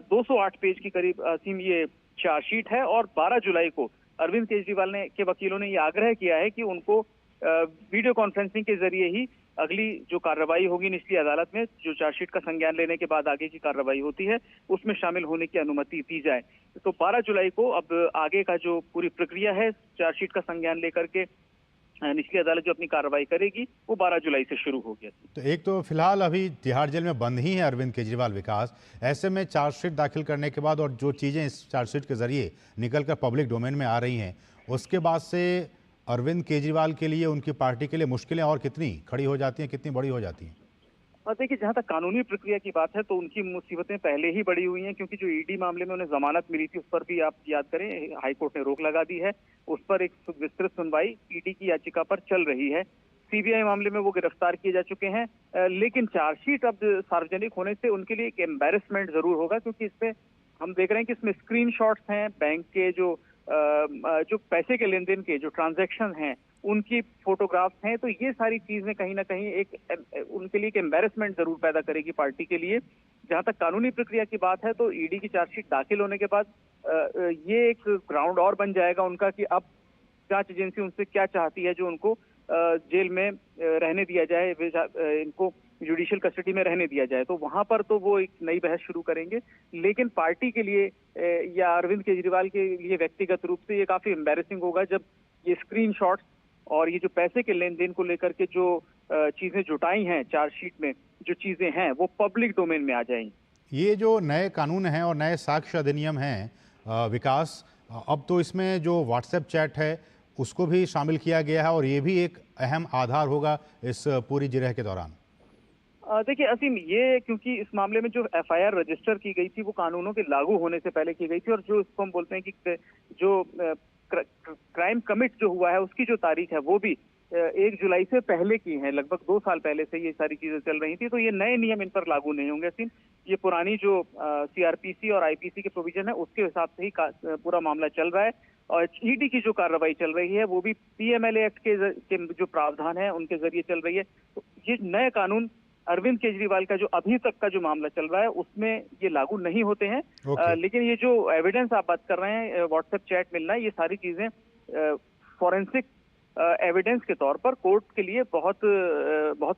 Speaker 12: 208 पेज की करीब असीम ये चार्जशीट है और 12 जुलाई को अरविंद केजरीवाल के वकीलों ने ये आग्रह किया है कि उनको वीडियो कॉन्फ्रेंसिंग के जरिए ही अगली जो कार्रवाई होगी निचली अदालत में, जो चार्जशीट का संज्ञान लेने के बाद आगे की कार्रवाई होती है, उसमें शामिल होने की अनुमति दी जाए। तो 12 जुलाई को अब आगे का जो पूरी प्रक्रिया है, चार्जशीट का संज्ञान लेकर के निचली अदालत जो अपनी कार्रवाई करेगी वो 12 जुलाई से शुरू हो गया।
Speaker 1: तो एक तो फिलहाल अभी तिहाड़ जेल में बंद ही है अरविंद केजरीवाल। विकास, ऐसे में चार्जशीट दाखिल करने के बाद और जो चीज़ें इस चार्जशीट के जरिए निकलकर पब्लिक डोमेन में आ रही हैं, उसके बाद से अरविंद केजरीवाल के लिए, उनकी पार्टी के लिए मुश्किलें और कितनी खड़ी हो जाती हैं, कितनी बड़ी हो जाती हैं?
Speaker 12: और देखिए, जहां तक कानूनी प्रक्रिया की बात है तो उनकी मुसीबतें पहले ही बढ़ी हुई हैं, क्योंकि जो ईडी मामले में उन्हें जमानत मिली थी उस पर भी आप याद करें हाईकोर्ट ने रोक लगा दी है। उस पर एक विस्तृत सुनवाई ईडी की याचिका पर चल रही है। सीबीआई मामले में वो गिरफ्तार किए जा चुके हैं, लेकिन चार्जशीट अब सार्वजनिक होने से उनके लिए एक एम्बेरसमेंट जरूर होगा, क्योंकि इसमें हम देख रहे हैं कि इसमें स्क्रीनशॉट्स हैं, बैंक के जो पैसे के लेन देन के जो ट्रांजैक्शन हैं उनकी फोटोग्राफ्स हैं। तो ये सारी चीजें कहीं ना कहीं एक उनके लिए एक एम्बेरसमेंट जरूर पैदा करेगी पार्टी के लिए। जहां तक कानूनी प्रक्रिया की बात है तो ईडी की चार्जशीट दाखिल होने के बाद ये एक ग्राउंड और बन जाएगा उनका कि अब जांच एजेंसी उनसे क्या चाहती है, जो उनको जेल में रहने दिया जाए, इनको जुडिशियल कस्टडी में रहने दिया जाए। तो वहां पर तो वो एक नई बहस शुरू करेंगे, लेकिन पार्टी के लिए या अरविंद केजरीवाल के लिए व्यक्तिगत रूप से ये काफी एम्बेरसिंग होगा जब ये स्क्रीनशॉट्स और ये जो पैसे के लेन देन को लेकर के जो चीजें जुटाई हैं चार्जशीट में, जो चीजें हैं वो पब्लिक डोमेन में आ जाएंगी।
Speaker 1: ये जो नए कानून हैं और नए साक्ष्य अधिनियम हैं विकास, अब तो इसमें जो व्हाट्सएप चैट है उसको भी शामिल किया गया है और ये भी एक अहम आधार होगा इस पूरी जिरह के दौरान।
Speaker 12: देखिए असीम, ये क्योंकि इस मामले में जो एफआईआर रजिस्टर की गई थी वो कानूनों के लागू होने से पहले की गई थी, और जो इसको हम बोलते हैं कि जो क्राइम कमिट जो हुआ है उसकी जो तारीख है वो भी 1 जुलाई से पहले की हैं, लगभग 2 साल पहले से ये सारी चीजें चल रही थी। तो ये नए नियम इन पर लागू नहीं होंगे असीम, ये पुरानी जो सीआरपीसी और आईपीसी के प्रोविजन है उसके हिसाब से ही पूरा मामला चल रहा है। और ईडी की जो कार्रवाई चल रही है वो भी पीएमएलए एक्ट के जो प्रावधान है उनके जरिए चल रही है। तो ये नए कानून अरविंद केजरीवाल का जो अभी तक का जो मामला चल रहा है उसमें ये लागू नहीं होते हैं। लेकिन ये जो एविडेंस आप बात कर रहे हैं, व्हाट्सएप चैट मिलना, ये सारी चीजें फॉरेंसिक एविडेंस के तौर पर कोर्ट के लिए बहुत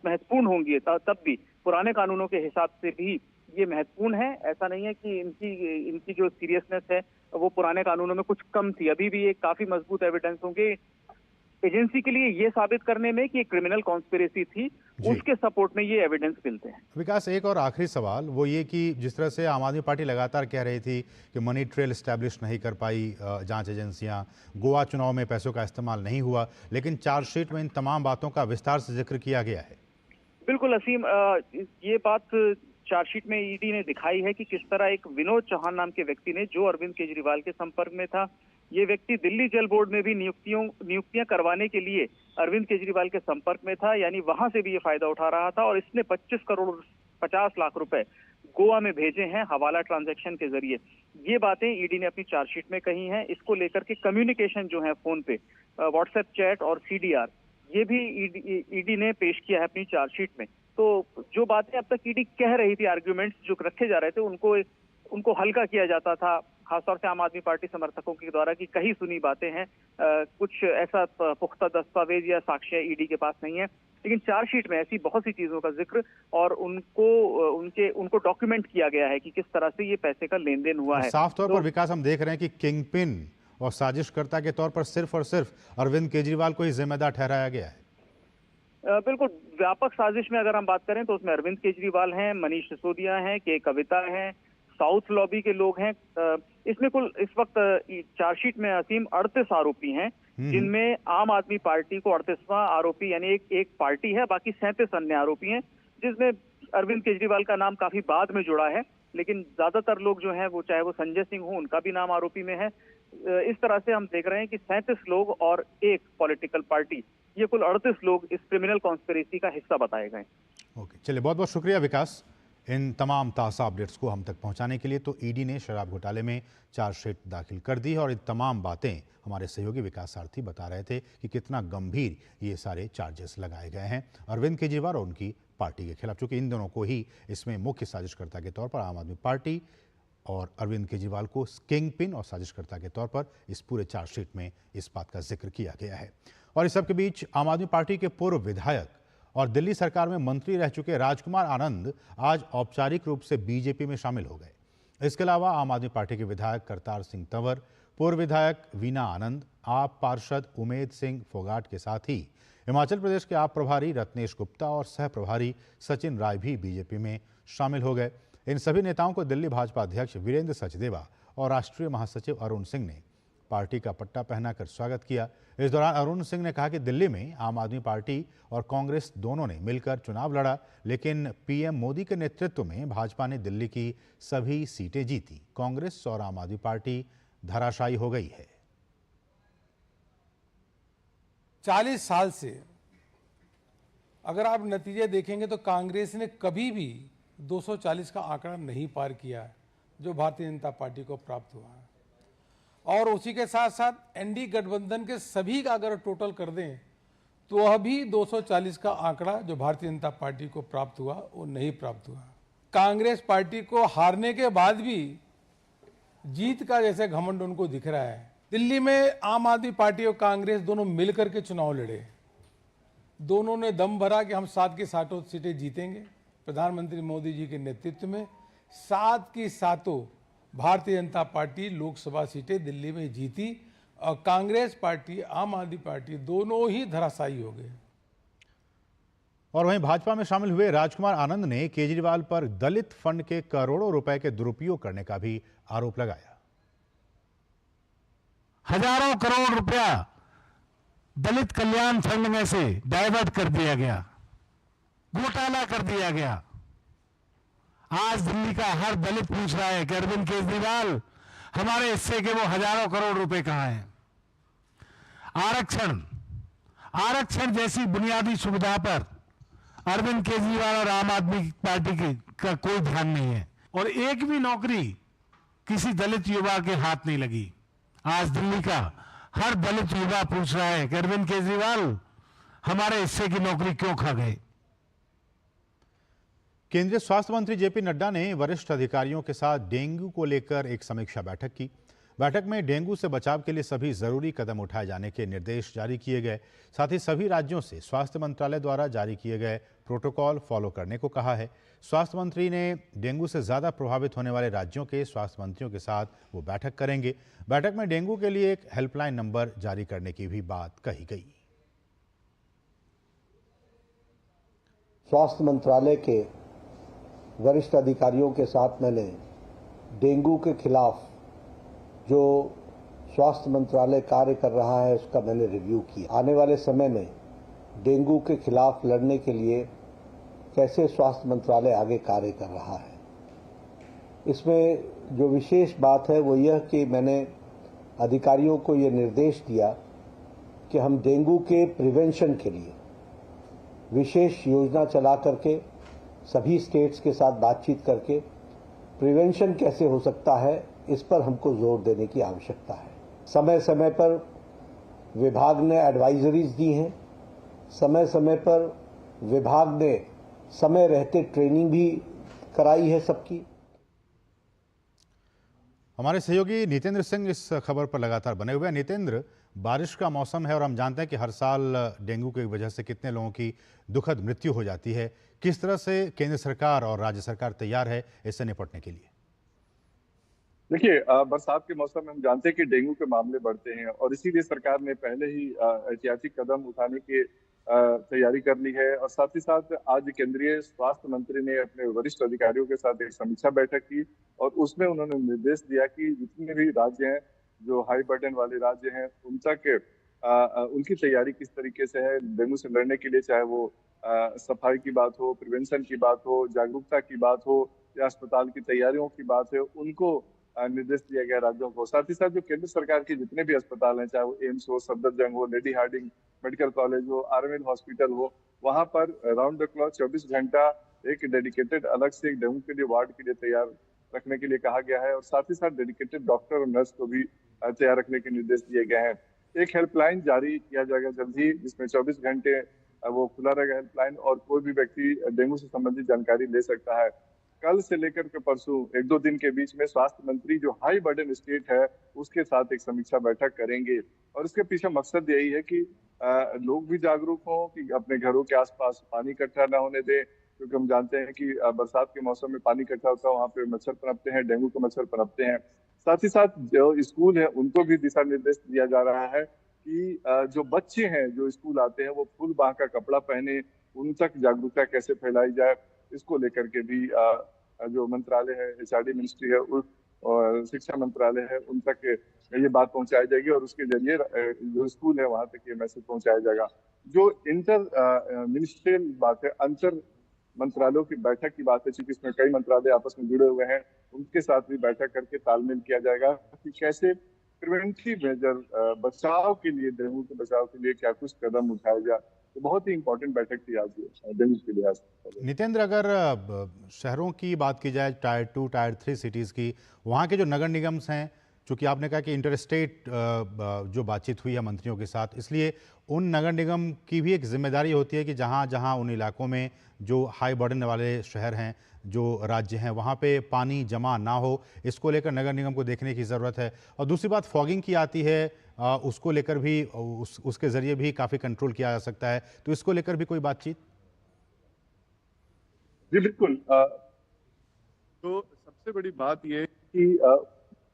Speaker 12: महत्वपूर्ण होंगी। तब भी पुराने कानूनों के हिसाब से भी ये महत्वपूर्ण है। ऐसा नहीं है कि इनकी जो सीरियसनेस है वो पुराने कानूनों में कुछ कम थी, अभी भी ये काफी मजबूत एविडेंस होंगे एजेंसी के लिए ये साबित करने में कि क्रिमिनल कॉन्स्पिरेसी थी, उसके सपोर्ट में ये एविडेंस मिलते हैं।
Speaker 1: विकास, एक और आखिरी सवाल वो ये कि जिस तरह से आम आदमी पार्टी लगातार कह रही थी कि मनी ट्रेल एस्टैब्लिश नहीं कर पाई जांच एजेंसियां, गोवा चुनाव में पैसों का इस्तेमाल नहीं हुआ, लेकिन चार्जशीट में इन तमाम बातों का विस्तार से जिक्र किया गया है।
Speaker 12: बिल्कुल असीम, ये बात चार्जशीट में ईडी ने दिखाई है कि किस तरह एक विनोद चौहान नाम के व्यक्ति ने, जो अरविंद केजरीवाल के संपर्क में था, ये व्यक्ति दिल्ली जल बोर्ड में भी नियुक्तियां करवाने के लिए अरविंद केजरीवाल के संपर्क में था, यानी वहां से भी ये फायदा उठा रहा था। और इसने 25 करोड़ 50 लाख रुपए गोवा में भेजे हैं हवाला ट्रांजैक्शन के जरिए। ये बातें ईडी ने अपनी चार्जशीट में कही हैं। इसको लेकर के कम्युनिकेशन जो है फोन पे, व्हाट्सएप चैट और सीडीआर, ये भी ईडी ने पेश किया है अपनी चार्जशीट में। तो जो बातें अब तक ईडी कह रही थी, आर्ग्यूमेंट्स जो रखे जा रहे थे, उनको हल्का किया जाता था, खासतौर से आम आदमी पार्टी समर्थकों के द्वारा कि कहीं सुनी बातें हैं, कुछ ऐसा पुख्ता दस्तावेज या साक्ष्य ईडी के पास नहीं है। लेकिन चार्जशीट में ऐसी बहुत सी चीजों का जिक्र और उनको डॉक्यूमेंट किया गया है कि किस तरह से ये पैसे का लेन देन हुआ है।
Speaker 1: साफ तौर पर विकास, हम देख रहे हैं कि किंग पिन और साजिशकर्ता के तौर पर सिर्फ और सिर्फ अरविंद केजरीवाल को ही जिम्मेदार ठहराया गया है।
Speaker 12: बिल्कुल, व्यापक साजिश में अगर हम बात करें तो उसमें अरविंद केजरीवाल हैं, मनीष सिसोदिया हैं, के कविता हैं, साउथ लॉबी के लोग हैं। इसमें कुल इस वक्त चार्जशीट में असीम 38 आरोपी हैं, जिनमें आम आदमी पार्टी को 38वां आरोपी यानी एक पार्टी है, बाकी 37 अन्य आरोपी हैं, जिसमें अरविंद केजरीवाल का नाम काफी बाद में जुड़ा है। लेकिन ज्यादातर लोग जो हैं वो, चाहे वो संजय सिंह हो, उनका भी नाम आरोपी में है। इस तरह से हम देख रहे हैं कि 37 लोग और एक पॉलिटिकल पार्टी, ये कुल 38 लोग इस क्रिमिनल कॉन्स्पिरेसी का हिस्सा बताए गए।
Speaker 1: ओके, चलिए, बहुत बहुत शुक्रिया विकास इन तमाम ताज़ा अपडेट्स को हम तक पहुंचाने के लिए। तो ईडी ने शराब घोटाले में चार्जशीट दाखिल कर दी है और इन तमाम बातें हमारे सहयोगी विकास सारथी बता रहे थे कि कितना गंभीर ये सारे चार्जेस लगाए गए हैं अरविंद केजरीवाल और उनकी पार्टी के खिलाफ, चूंकि इन दोनों को ही इसमें मुख्य साजिशकर्ता के तौर पर आम आदमी पार्टी और अरविंद केजरीवाल को किंग पिन और साजिशकर्ता के तौर पर इस पूरे चार्जशीट में इस बात का जिक्र किया गया है। और इस सब के बीच आम आदमी पार्टी के पूर्व विधायक और दिल्ली सरकार में मंत्री रह चुके राजकुमार आनंद आज औपचारिक रूप से बीजेपी में शामिल हो गए। इसके अलावा आम आदमी पार्टी के विधायक करतार सिंह तंवर, पूर्व विधायक वीना आनंद, आप पार्षद उमेद सिंह फोगाट के साथ ही हिमाचल प्रदेश के आप प्रभारी रत्नेश गुप्ता और सह प्रभारी सचिन राय भी बीजेपी में शामिल हो गए। इन सभी नेताओं को दिल्ली भाजपा अध्यक्ष वीरेंद्र सचदेवा और राष्ट्रीय महासचिव अरुण सिंह ने पार्टी का पट्टा पहनाकर स्वागत किया। इस दौरान अरुण सिंह ने कहा कि दिल्ली में आम आदमी पार्टी और कांग्रेस दोनों ने मिलकर चुनाव लड़ा, लेकिन पीएम मोदी के नेतृत्व में भाजपा ने दिल्ली की सभी सीटें जीती। कांग्रेस और आम आदमी पार्टी धराशायी हो गई है।
Speaker 13: 40 साल से अगर आप नतीजे देखेंगे तो कांग्रेस ने कभी भी 240 का आंकड़ा नहीं पार किया है जो भारतीय जनता पार्टी को प्राप्त हुआ है। और उसी के साथ साथ एनडीए गठबंधन के सभी का अगर टोटल कर दें तो वह भी 240 का आंकड़ा जो भारतीय जनता पार्टी को प्राप्त हुआ वो नहीं प्राप्त हुआ। कांग्रेस पार्टी को हारने के बाद भी जीत का जैसे घमंड उनको दिख रहा है। दिल्ली में आम आदमी पार्टी और कांग्रेस दोनों मिलकर के चुनाव लड़े, दोनों ने दम भरा कि हम 7 की 7 सीटें जीतेंगे। प्रधानमंत्री मोदी जी के नेतृत्व में 7 की 7 भारतीय जनता पार्टी लोकसभा सीटें दिल्ली में जीती और कांग्रेस पार्टी आम आदमी पार्टी दोनों ही धराशायी हो गए।
Speaker 1: और वहीं भाजपा में शामिल हुए राजकुमार आनंद ने केजरीवाल पर दलित फंड के करोड़ों रुपए के दुरुपयोग करने का भी आरोप लगाया।
Speaker 14: हजारों करोड़ रुपया दलित कल्याण फंड में से डाइवर्ट कर दिया गया, घोटाला कर दिया गया। आज दिल्ली का हर दलित पूछ रहा है कि अरविंद केजरीवाल हमारे हिस्से के वो हजारों करोड़ रुपए कहां हैं। आरक्षण जैसी बुनियादी सुविधा पर अरविंद केजरीवाल और आम आदमी पार्टी का कोई ध्यान नहीं है, और एक भी नौकरी किसी दलित युवा के हाथ नहीं लगी। आज दिल्ली का हर दलित युवा पूछ रहा है कि अरविंद केजरीवाल हमारे हिस्से की नौकरी क्यों खा गए।
Speaker 1: केंद्रीय स्वास्थ्य मंत्री जेपी नड्डा ने वरिष्ठ अधिकारियों के साथ डेंगू को लेकर एक समीक्षा बैठक की। बैठक में डेंगू से बचाव के लिए सभी जरूरी कदम उठाए जाने के निर्देश जारी किए गए। साथ ही सभी राज्यों से स्वास्थ्य मंत्रालय द्वारा जारी किए गए प्रोटोकॉल फॉलो करने को कहा है। स्वास्थ्य मंत्री ने डेंगू से ज्यादा प्रभावित होने वाले राज्यों के स्वास्थ्य मंत्रियों के साथ वो बैठक करेंगे। बैठक में डेंगू के लिए एक हेल्पलाइन नंबर जारी करने की भी बात कही गई।
Speaker 15: स्वास्थ्य मंत्रालय के वरिष्ठ अधिकारियों के साथ मैंने डेंगू के खिलाफ जो स्वास्थ्य मंत्रालय कार्य कर रहा है उसका मैंने रिव्यू किया। आने वाले समय में डेंगू के खिलाफ लड़ने के लिए कैसे स्वास्थ्य मंत्रालय आगे कार्य कर रहा है। इसमें जो विशेष बात है वो यह कि मैंने अधिकारियों को ये निर्देश दिया कि हम डेंगू के प्रिवेंशन के लिए विशेष योजना चला करके सभी स्टेट्स के साथ बातचीत करके प्रिवेंशन कैसे हो सकता है इस पर हमको जोर देने की आवश्यकता है। समय समय पर विभाग ने एडवाइजरीज दी हैं, समय समय पर विभाग ने समय रहते ट्रेनिंग भी कराई है सबकी।
Speaker 1: हमारे सहयोगी नितेंद्र सिंह इस खबर पर लगातार बने हुए हैं। नितेंद्र, बारिश का मौसम है और हम जानते हैं कि हर साल डेंगू की वजह से कितने लोगों की दुखद मृत्यु हो जाती है। किस तरह से केंद्र सरकार और राज्य सरकार तैयार है इससे निपटने के लिए?
Speaker 16: देखिए, बरसात के मौसम में हम जानते हैं कि डेंगू के मामले बढ़ते हैं और इसीलिए सरकार ने पहले ही एहतियाती कदम उठाने की तैयारी कर ली है। और साथ ही साथ आज केंद्रीय स्वास्थ्य मंत्री ने अपने वरिष्ठ अधिकारियों के साथ एक समीक्षा बैठक की और उसमें उन्होंने निर्देश दिया कि जितने भी राज्य हैं जो हाई बर्डन वाले राज्य हैं उन तक उनकी तैयारी किस तरीके से है डेंगू से लड़ने के लिए, चाहे वो सफाई की बात हो, प्रिवेंशन की बात हो, जागरूकता की बात हो या अस्पताल की तैयारियों की बात है, उनको निर्देश दिया गया राज्यों को। साथ ही साथ जो केंद्र सरकार के जितने भी अस्पताल हैं, चाहे वो एम्स हो, सफदरजंग हो, लेडी हार्डिंग मेडिकल कॉलेज हो, आरएमएल हॉस्पिटल हो, वहां पर राउंड द क्लॉक 24 घंटा एक डेडिकेटेड अलग से एक डेंगू के लिए वार्ड के लिए तैयार रखने के लिए कहा गया है। और साथ ही साथ डेडिकेटेड डॉक्टर और नर्स को भी तैयार रखने के निर्देश दिए गए हैं। एक हेल्पलाइन जारी किया जाएगा जल्द ही, जिसमें 24 घंटे वो खुला रहेगा हेल्पलाइन और कोई भी व्यक्ति डेंगू से संबंधित जानकारी ले सकता है। कल से लेकर के परसों 1-2 दिन के बीच में स्वास्थ्य मंत्री जो हाई बर्डन स्टेट है उसके साथ एक समीक्षा बैठक करेंगे और इसके पीछे मकसद यही है कि लोग भी जागरूक हों कि अपने घरों के आसपास पानी इकट्ठा न होने दें, क्योंकि हम जानते हैं कि बरसात के मौसम में पानी इकट्ठा होता है, वहाँ पे मच्छर पनपते हैं, डेंगू के मच्छर पनपते हैं। साथ ही साथ जो स्कूल है उनको भी दिशा निर्देश दिया जा रहा है कि जो बच्चे हैं जो स्कूल आते हैं वो फुल बाह का कपड़ा पहने, उन तक जागरूकता कैसे फैलाई जाए इसको लेकर के भी जो मंत्रालय है, एचआरडी मिनिस्ट्री है और शिक्षा मंत्रालय है, उन तक ये बात पहुंचाई जाएगी और उसके जरिए जो स्कूल है वहां तक ये मैसेज पहुंचाया जाएगा। जो इंटर मिनिस्ट्रियल बात है, अंतर मंत्रालयों की बैठक की बात है, चूंकि इसमें कई मंत्रालय आपस में जुड़े हुए हैं, उनके साथ भी बैठक करके तालमेल किया जाएगा कि कैसे प्रिवेंटिव मेजर बचाव के लिए, डेंगू के बचाव के लिए क्या कुछ कदम उठाया जाए। तो बहुत ही इंपॉर्टेंट बैठक थी आज डेंगू के लिहाज से।
Speaker 1: नितेंद्र, अगर शहरों की बात की जाए, टायर 2 टायर 3 सिटीज़ की, वहाँ के जो नगर निगम्स हैं, चूँकि आपने कहा कि इंटरस्टेट जो बातचीत हुई है मंत्रियों के साथ, इसलिए उन नगर निगम की भी एक जिम्मेदारी होती है कि जहाँ जहाँ उन इलाकों में जो हाई बर्डन वाले शहर हैं, जो राज्य हैं, वहाँ पे पानी जमा ना हो, इसको लेकर नगर निगम को देखने की ज़रूरत है। और दूसरी बात फॉगिंग की आती है, उसको लेकर भी उसके ज़रिए भी काफ़ी कंट्रोल किया जा सकता है, तो इसको लेकर भी कोई बातचीत?
Speaker 16: जी बिल्कुल। तो सबसे बड़ी बात ये कि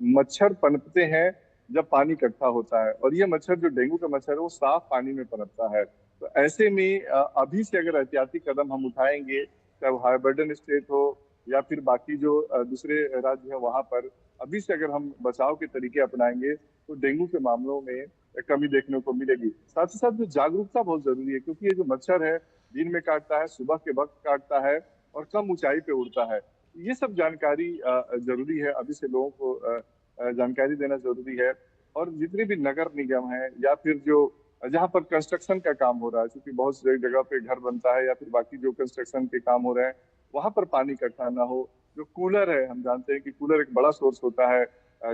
Speaker 16: मच्छर पनपते हैं जब पानी इकट्ठा होता है और ये मच्छर जो डेंगू का मच्छर है वो साफ पानी में पनपता है। तो ऐसे में अभी से अगर एहतियाती कदम हम उठाएंगे, चाहे वो हाई बर्डन स्टेट हो या फिर बाकी जो दूसरे राज्य हैं वहां पर, अभी से अगर हम बचाव के तरीके अपनाएंगे तो डेंगू के मामलों में कमी देखने को मिलेगी। साथ ही साथ जो जागरूकता बहुत जरूरी है, क्योंकि ये जो मच्छर है दिन में काटता है, सुबह के वक्त काटता है और कम ऊंचाई पे उड़ता है। ये सब जानकारी जरूरी है, अभी से लोगों को जानकारी देना जरूरी है। और जितने भी नगर निगम हैं या फिर जो जहाँ पर कंस्ट्रक्शन का काम हो रहा है, क्योंकि बहुत सी जगह पे घर बनता है या फिर बाकी जो कंस्ट्रक्शन के काम हो रहे हैं वहां पर पानी इकट्ठा ना हो। जो कूलर है, हम जानते हैं कि कूलर एक बड़ा सोर्स होता है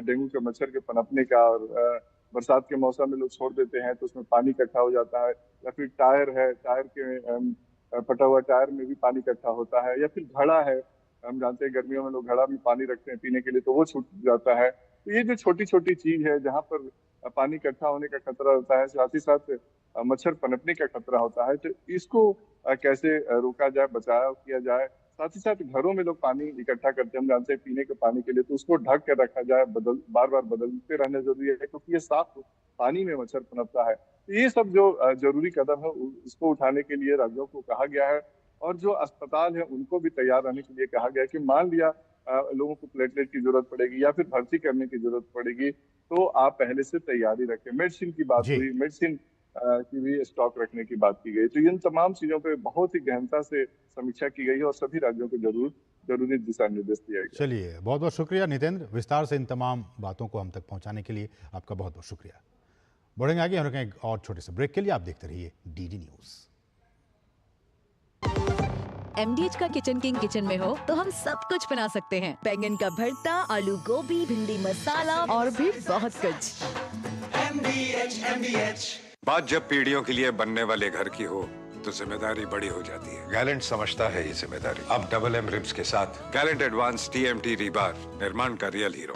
Speaker 16: डेंगू के मच्छर के पनपने का, और बरसात के मौसम में लोग छोड़ देते हैं तो उसमें पानी इकट्ठा हो जाता है। या फिर टायर है, टायर के फटा हुआ टायर में भी पानी इकट्ठा होता है। या फिर घड़ा है, हम जानते हैं गर्मियों में लोग घड़ा में पानी रखते हैं पीने के लिए, तो वो छूट जाता है। तो ये जो छोटी छोटी चीज है जहाँ पर पानी इकट्ठा होने का खतरा होता है, साथ ही साथ मच्छर पनपने का खतरा होता है, तो इसको कैसे रोका जाए, बचाव किया जाए। साथ ही साथ घरों में लोग पानी इकट्ठा करते हैं, हम जानते हैं पीने के पानी के लिए, तो उसको ढक कर रखा जाए, बार बार बदलते रहना जरूरी है, क्योंकि ये साफ पानी में मच्छर पनपता है। तो ये सब जो जरूरी कदम है उसको उठाने के लिए राज्यों को कहा गया है, और जो अस्पताल है उनको भी तैयार रहने के लिए कहा गया है कि मान लिया लोगों को प्लेटलेट की जरूरत पड़ेगी या फिर भर्ती करने की जरूरत पड़ेगी, तो आप पहले से तैयारी रखें। मेडिसिन की बात हुई, मेडिसिन की भी स्टॉक रखने की बात की गई। तो इन तमाम चीजों पे बहुत ही गहनता से समीक्षा की गई है और सभी राज्यों को जरूरी दिशा निर्देश दिया गया।
Speaker 1: चलिए, बहुत बहुत शुक्रिया नितेंद्र, विस्तार से इन तमाम बातों को हम तक पहुंचाने के लिए आपका बहुत बहुत शुक्रिया। बढ़ेंगे आगे, हम एक और छोटे से ब्रेक के लिए। आप देखते रहिए डीडी न्यूज।
Speaker 11: MDH का किचन किंग किचन में हो तो हम सब कुछ बना सकते हैं। बैंगन का भरता, आलू गोभी, भिंडी मसाला और भी बहुत कुछ।
Speaker 8: MDH। बात जब पीढ़ियों के लिए बनने वाले घर की हो तो जिम्मेदारी बड़ी हो जाती है। गैलेंट समझता है ये जिम्मेदारी। अब डबल M रिब्स के साथ गैलेंट एडवांस TMT रीबार, निर्माण का रियल हीरो।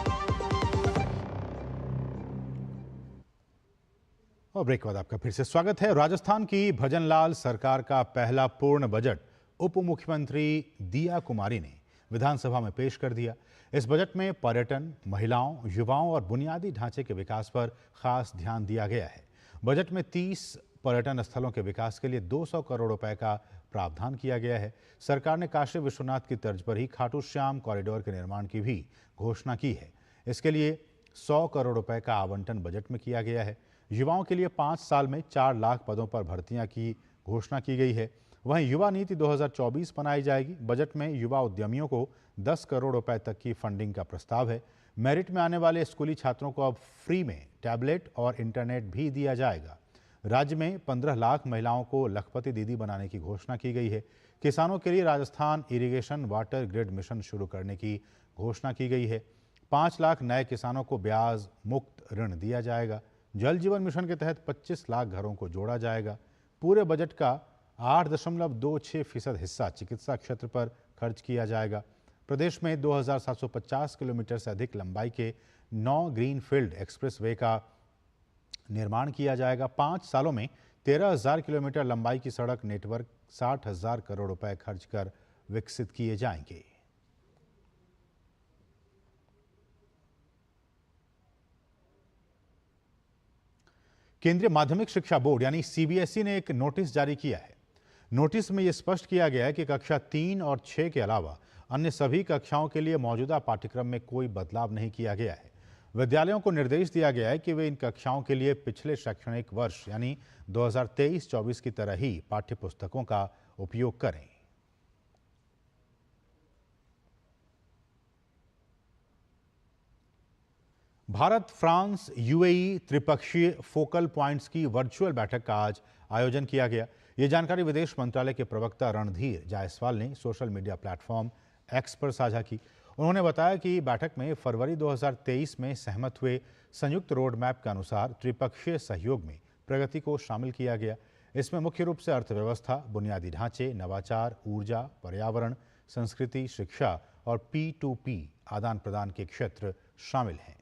Speaker 1: और ब्रेक के बाद आपका फिर से स्वागत है। राजस्थान की भजनलाल सरकार का पहला पूर्ण बजट उप मुख्यमंत्री दिया कुमारी ने विधानसभा में पेश कर दिया। इस बजट में पर्यटन, महिलाओं, युवाओं और बुनियादी ढांचे के विकास पर खास ध्यान दिया गया है। बजट में 30 पर्यटन स्थलों के विकास के लिए 200 करोड़ रुपए का प्रावधान किया गया है। सरकार ने काशी विश्वनाथ की तर्ज पर ही खाटू श्याम कॉरिडोर के निर्माण की भी घोषणा की है। इसके लिए 100 करोड़ रुपए का आवंटन बजट में किया गया है। युवाओं के लिए 5 साल में 4 लाख पदों पर भर्तियां की घोषणा की गई है। वहीं युवा नीति 2024 बनाई जाएगी। बजट में युवा उद्यमियों को 10 करोड़ रुपए तक की फंडिंग का प्रस्ताव है। मेरिट में आने वाले स्कूली छात्रों को अब फ्री में टैबलेट और इंटरनेट भी दिया जाएगा। राज्य में 15 लाख महिलाओं को लखपति दीदी बनाने की घोषणा की गई है। किसानों के लिए Rajasthan irrigation water grid mission शुरू करने की घोषणा की गई है। 5 लाख नए किसानों को ब्याज मुक्त ऋण दिया जाएगा। जल जीवन मिशन के तहत 25 लाख घरों को जोड़ा जाएगा। पूरे बजट का 8.26% हिस्सा चिकित्सा क्षेत्र पर खर्च किया जाएगा। प्रदेश में 2750 किलोमीटर से अधिक लंबाई के 9 ग्रीनफील्ड एक्सप्रेसवे का निर्माण किया जाएगा। 5 सालों में 13,000 किलोमीटर लंबाई की सड़क नेटवर्क 60,000 करोड़ रुपए खर्च कर विकसित किए जाएंगे। केंद्रीय माध्यमिक शिक्षा बोर्ड यानी CBSE ने एक नोटिस जारी किया है। नोटिस में यह स्पष्ट किया गया है कि कक्षा 3 और 6 के अलावा अन्य सभी कक्षाओं के लिए मौजूदा पाठ्यक्रम में कोई बदलाव नहीं किया गया है। विद्यालयों को निर्देश दिया गया है कि वे इन कक्षाओं के लिए पिछले शैक्षणिक वर्ष यानी 2023-24 की तरह ही पाठ्य पुस्तकों का उपयोग करें। भारत फ्रांस UAE त्रिपक्षीय फोकल पॉइंट्स की वर्चुअल बैठक का आज आयोजन किया गया। ये जानकारी विदेश मंत्रालय के प्रवक्ता रणधीर जायसवाल ने सोशल मीडिया प्लेटफॉर्म X पर साझा की। उन्होंने बताया कि बैठक में फरवरी 2023 में सहमत हुए संयुक्त रोड मैप के अनुसार त्रिपक्षीय सहयोग में प्रगति को शामिल किया गया। इसमें मुख्य रूप से अर्थव्यवस्था, बुनियादी ढांचे, नवाचार, ऊर्जा, पर्यावरण, संस्कृति, शिक्षा और P2P आदान प्रदान के क्षेत्र शामिल हैं।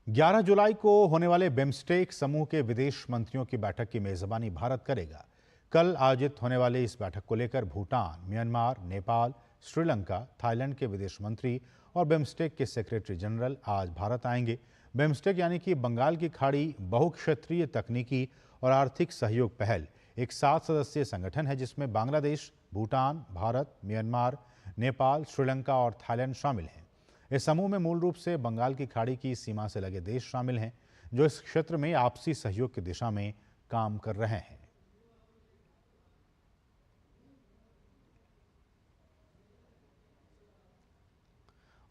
Speaker 1: ग्यारह जुलाई को होने वाले बिम्स्टेक समूह के विदेश मंत्रियों की बैठक की मेजबानी भारत करेगा। कल आयोजित होने वाली इस बैठक को लेकर भूटान, म्यांमार, नेपाल, श्रीलंका, थाईलैंड के विदेश मंत्री और बिम्स्टेक के सेक्रेटरी जनरल आज भारत आएंगे। बिम्स्टेक यानी कि बंगाल की खाड़ी बहुक्षेत्रीय तकनीकी और आर्थिक सहयोग पहल एक 7 सदस्यीय संगठन है, जिसमें बांग्लादेश, भूटान, भारत, म्यांमार, नेपाल, श्रीलंका और थाईलैंड शामिल हैं। इस समूह में मूल रूप से बंगाल की खाड़ी की सीमा से लगे देश शामिल हैं, जो इस क्षेत्र में आपसी सहयोग की दिशा में काम कर रहे हैं।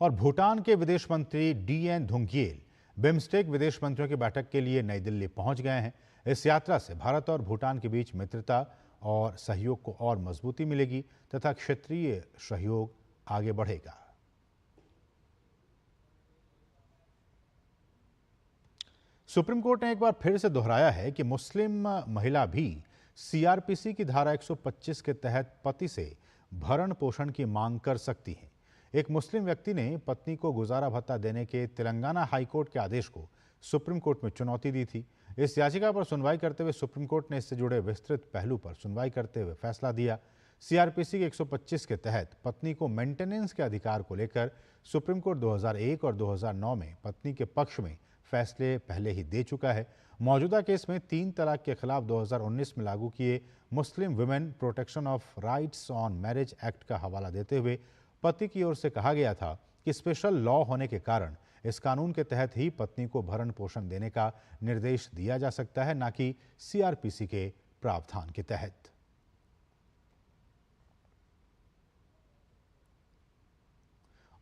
Speaker 1: और भूटान के विदेश मंत्री डीएन धुंगिएल बिम्स्टेक विदेश मंत्रियों की बैठक के लिए नई दिल्ली पहुंच गए हैं। इस यात्रा से भारत और भूटान के बीच मित्रता और सहयोग को और मजबूती मिलेगी तथा क्षेत्रीय सहयोग आगे बढ़ेगा। सुप्रीम कोर्ट ने एक बार फिर से दोहराया है कि मुस्लिम महिला भी सीआरपीसी की धारा 125 के तहत पति से भरण पोषण की मांग कर सकती हैं। एक मुस्लिम व्यक्ति ने पत्नी को गुजारा भत्ता देने के तेलंगाना हाईकोर्ट के आदेश को सुप्रीम कोर्ट में चुनौती दी थी। इस याचिका पर सुनवाई करते हुए सुप्रीम कोर्ट ने इससे जुड़े विस्तृत पहलू पर सुनवाई करते हुए फैसला दिया। सीआरपीसी के 125 के तहत पत्नी को मेंटेनेंस के अधिकार को लेकर सुप्रीम कोर्ट 2001 और 2009 में पत्नी के पक्ष में फैसले पहले ही दे चुका है। मौजूदा केस में 3 तलाक के खिलाफ 2019 में लागू किए Muslim women protection of rights on marriage act का हवाला देते हुए पति की ओर से कहा गया था कि स्पेशल लॉ होने के कारण इस कानून के तहत ही पत्नी को भरण पोषण देने का निर्देश दिया जा सकता है, न कि सीआरपीसी के प्रावधान के तहत।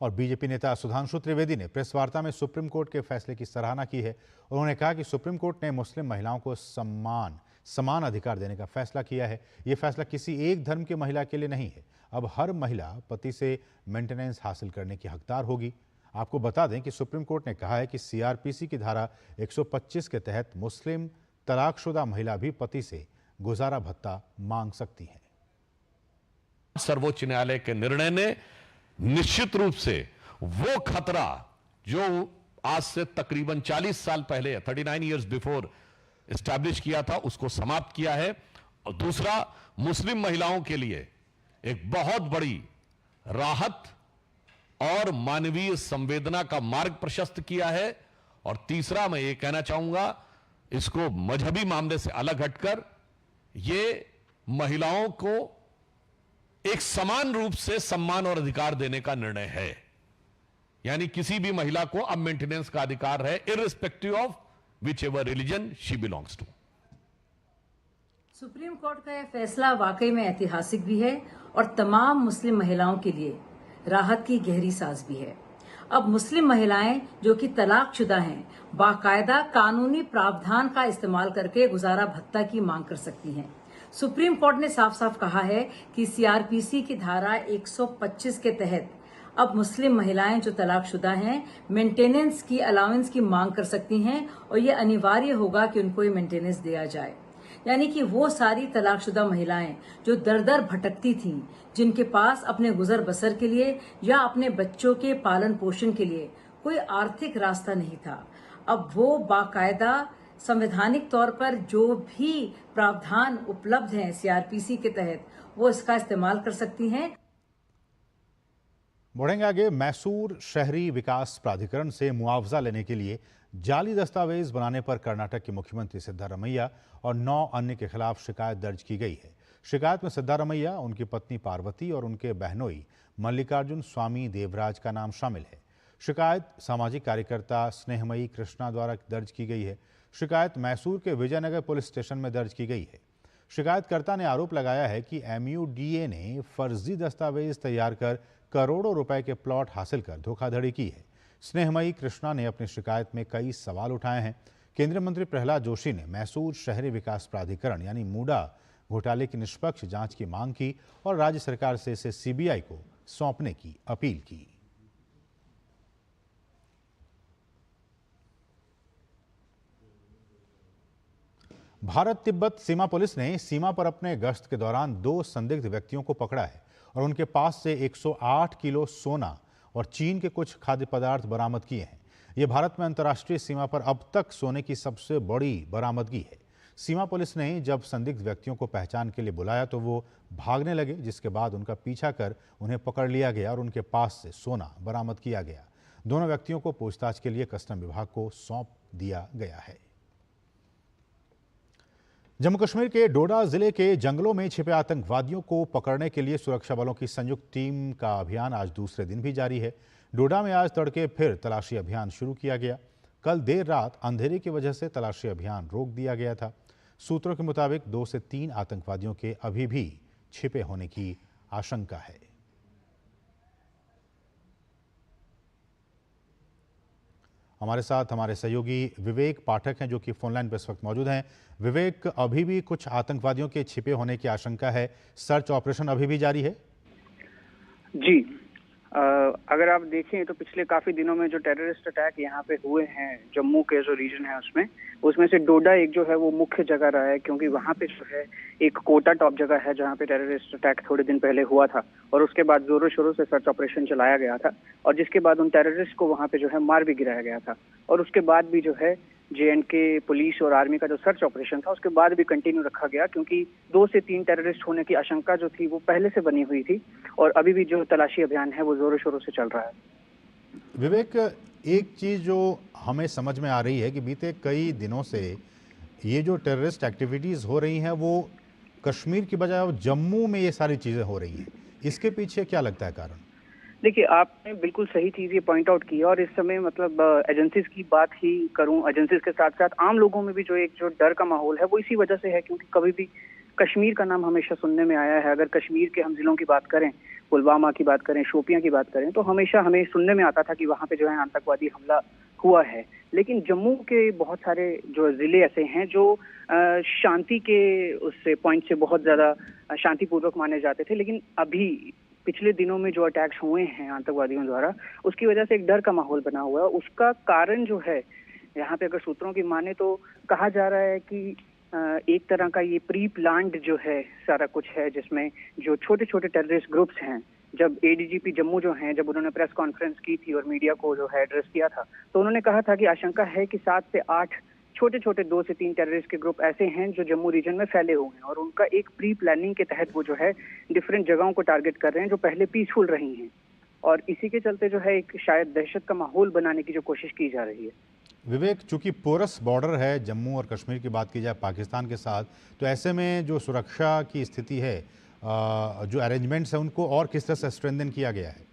Speaker 1: और बीजेपी नेता सुधांशु त्रिवेदी ने प्रेस वार्ता में सुप्रीम कोर्ट के फैसले की सराहना की है। उन्होंने कहा कि सुप्रीम कोर्ट ने मुस्लिम महिलाओं को समान अधिकार देने का फैसला किया है। ये फैसला किसी एक धर्म की महिला के लिए नहीं है। अब हर महिला पति से मेंटेनेंस हासिल करने की हकदार होगी। आपको बता दें कि सुप्रीम कोर्ट ने कहा है कि सीआरपीसी की धारा 125 के तहत मुस्लिम तलाकशुदा महिला भी पति से गुजारा भत्ता मांग सकती है।
Speaker 17: सर्वोच्च न्यायालय के निर्णय ने निश्चित रूप से वो खतरा जो आज से तकरीबन 40 साल पहले 39 इयर्स बिफोर एस्टैब्लिश किया था उसको समाप्त किया है। और दूसरा, मुस्लिम महिलाओं के लिए एक बहुत बड़ी राहत और मानवीय संवेदना का मार्ग प्रशस्त किया है। और तीसरा, मैं ये कहना चाहूंगा, इसको मजहबी मामले से अलग हटकर ये महिलाओं को एक समान रूप से सम्मान और अधिकार देने का निर्णय है। यानी किसी भी महिला को अब मेंटेनेंस का अधिकार है, irrespective of whichever religion she belongs to.
Speaker 18: Supreme court का यह फैसला वाकई में ऐतिहासिक भी है और तमाम मुस्लिम महिलाओं के लिए राहत की गहरी सांस भी है। अब मुस्लिम महिलाएं जो कि तलाकशुदा हैं, बाकायदा कानूनी प्रावधान का इस्तेमाल करके गुजारा भत्ता की मांग कर सकती हैं। सुप्रीम कोर्ट ने साफ साफ कहा है कि सीआरपीसी की धारा 125 के तहत अब मुस्लिम महिलाएं जो तलाकशुदा हैं मेंटेनेंस की अलाउंस की मांग कर सकती हैं और ये अनिवार्य होगा कि उनको ये मेंटेनेंस दिया जाए। यानी कि वो सारी तलाकशुदा महिलाएं जो दर दर भटकती थीं, जिनके पास अपने गुजर बसर के लिए या अपने बच्चों के पालन पोषण के लिए कोई आर्थिक रास्ता नहीं था, अब वो बाकायदा संवैधानिक तौर पर जो भी प्रावधान उपलब्ध हैं सीआरपीसी के तहत वो इसका इस्तेमाल कर सकती हैं।
Speaker 1: बढ़ेंगे आगे। मैसूर शहरी विकास प्राधिकरण से मुआवजा लेने के लिए जाली दस्तावेज बनाने पर कर्नाटक के मुख्यमंत्री सिद्धारमैया और 9 अन्य के खिलाफ शिकायत दर्ज की गई है। शिकायत में सिद्धारमैया, उनकी पत्नी पार्वती और उनके बहनोई मल्लिकार्जुन स्वामी देवराज का नाम शामिल है। शिकायत सामाजिक कार्यकर्ता स्नेहमयी कृष्णा द्वारा दर्ज की गई है। शिकायत मैसूर के विजयनगर पुलिस स्टेशन में दर्ज की गई है। शिकायतकर्ता ने आरोप लगाया है कि MUDA ने फर्जी दस्तावेज तैयार कर करोड़ों रुपए के प्लॉट हासिल कर धोखाधड़ी की है। स्नेहमयी कृष्णा ने अपनी शिकायत में कई सवाल उठाए हैं। केंद्रीय मंत्री प्रहलाद जोशी ने मैसूर शहरी विकास प्राधिकरण यानी मूडा घोटाले की निष्पक्ष जांच की मांग की और राज्य सरकार से इसे CBI को सौंपने की अपील की। भारत तिब्बत सीमा पुलिस ने सीमा पर अपने गश्त के दौरान 2 संदिग्ध व्यक्तियों को पकड़ा है और उनके पास से 108 किलो सोना और चीन के कुछ खाद्य पदार्थ बरामद किए हैं। ये भारत में अंतर्राष्ट्रीय सीमा पर अब तक सोने की सबसे बड़ी बरामदगी है। सीमा पुलिस ने जब संदिग्ध व्यक्तियों को पहचान के लिए बुलाया तो वो भागने लगे, जिसके बाद उनका पीछा कर उन्हें पकड़ लिया गया और उनके पास से सोना बरामद किया गया। दोनों व्यक्तियों को पूछताछ के लिए कस्टम विभाग को सौंप दिया गया है। जम्मू कश्मीर के डोडा जिले के जंगलों में छिपे आतंकवादियों को पकड़ने के लिए सुरक्षा बलों की संयुक्त टीम का अभियान आज दूसरे दिन भी जारी है। डोडा में आज तड़के फिर तलाशी अभियान शुरू किया गया। कल देर रात अंधेरे की वजह से तलाशी अभियान रोक दिया गया था। सूत्रों के मुताबिक 2 से 3 आतंकवादियों के अभी भी छिपे होने की आशंका है। हमारे साथ हमारे सहयोगी विवेक पाठक हैं जो कि फोनलाइन पर इस वक्त मौजूद हैं। विवेक, अभी भी कुछ आतंकवादियों के छिपे होने की आशंका है, सर्च ऑपरेशन अभी भी जारी है?
Speaker 12: जी, अगर आप देखें तो पिछले काफी दिनों में जो टेररिस्ट अटैक यहाँ पे हुए हैं, जम्मू के जो रीजन है उसमें से डोडा एक जो है वो मुख्य जगह रहा है, क्योंकि वहाँ पे जो है एक कोटा टॉप जगह है जहाँ पे टेररिस्ट अटैक थोड़े दिन पहले हुआ था और उसके बाद जोरों शोरों से सर्च ऑपरेशन चलाया गया था और जिसके बाद उन टेररिस्ट को वहाँ पे जो है मार भी गिराया गया था और उसके बाद भी जो है JNK पुलिस और आर्मी का जो सर्च ऑपरेशन था उसके बाद भी कंटिन्यू रखा गया, क्योंकि 2 से 3 टेररिस्ट होने की आशंका जो थी वो पहले से बनी हुई थी और अभी भी जो तलाशी अभियान है वो जोरों शोरों से चल रहा है।
Speaker 1: विवेक, एक चीज जो हमें समझ में आ रही है कि बीते कई दिनों से ये जो टेररिस्ट एक्टिविटीज हो रही हैं वो कश्मीर की बजाय जम्मू में ये सारी चीजें हो रही हैं, इसके पीछे क्या लगता है कारण?
Speaker 12: देखिए, आपने बिल्कुल सही चीज ये पॉइंट आउट की है और इस समय मतलब एजेंसीज की बात ही करूं, एजेंसीज के साथ साथ आम लोगों में भी जो डर का माहौल है वो इसी वजह से है, क्योंकि कभी भी कश्मीर का नाम हमेशा सुनने में आया है। अगर कश्मीर के हम जिलों की बात करें, पुलवामा की बात करें, शोपियां की बात करें, तो हमेशा हमें सुनने में आता था कि वहाँ पे जो है आतंकवादी हमला हुआ है। लेकिन जम्मू के बहुत सारे जो जिले ऐसे हैं जो शांति के उससे पॉइंट से बहुत ज्यादा शांतिपूर्वक माने जाते थे, लेकिन अभी पिछले दिनों में जो अटैक्स हुए हैं आतंकवादियों द्वारा उसकी वजह से एक डर का माहौल बना हुआ है। उसका कारण जो है यहाँ पे अगर सूत्रों की माने तो कहा जा रहा है कि एक तरह का ये प्री प्लान्ड जो है सारा कुछ है, जिसमें जो छोटे छोटे टेररिस्ट ग्रुप्स हैं, जब ADGP जम्मू जो हैं, जब उन्होंने प्रेस कॉन्फ्रेंस की थी और मीडिया को जो है एड्रेस किया था तो उन्होंने कहा था कि आशंका है कि 7 से 8 छोटे छोटे 2 से 3 टेररिस्ट के ग्रुप ऐसे हैं जो जम्मू रीजन में फैले हुए हैं और उनका एक प्री प्लानिंग के तहत वो जो है डिफरेंट जगहों को टारगेट कर रहे हैं जो पहले पीसफुल रही हैं और इसी के चलते जो है एक शायद दहशत का माहौल बनाने की जो कोशिश की जा रही है।
Speaker 1: विवेक, चूंकि पोरस बॉर्डर है जम्मू और कश्मीर की बात की जाए पाकिस्तान के साथ, तो ऐसे में जो सुरक्षा की स्थिति है, जो अरेंजमेंट्स है उनको और किस तरह से स्ट्रेंथन किया गया है?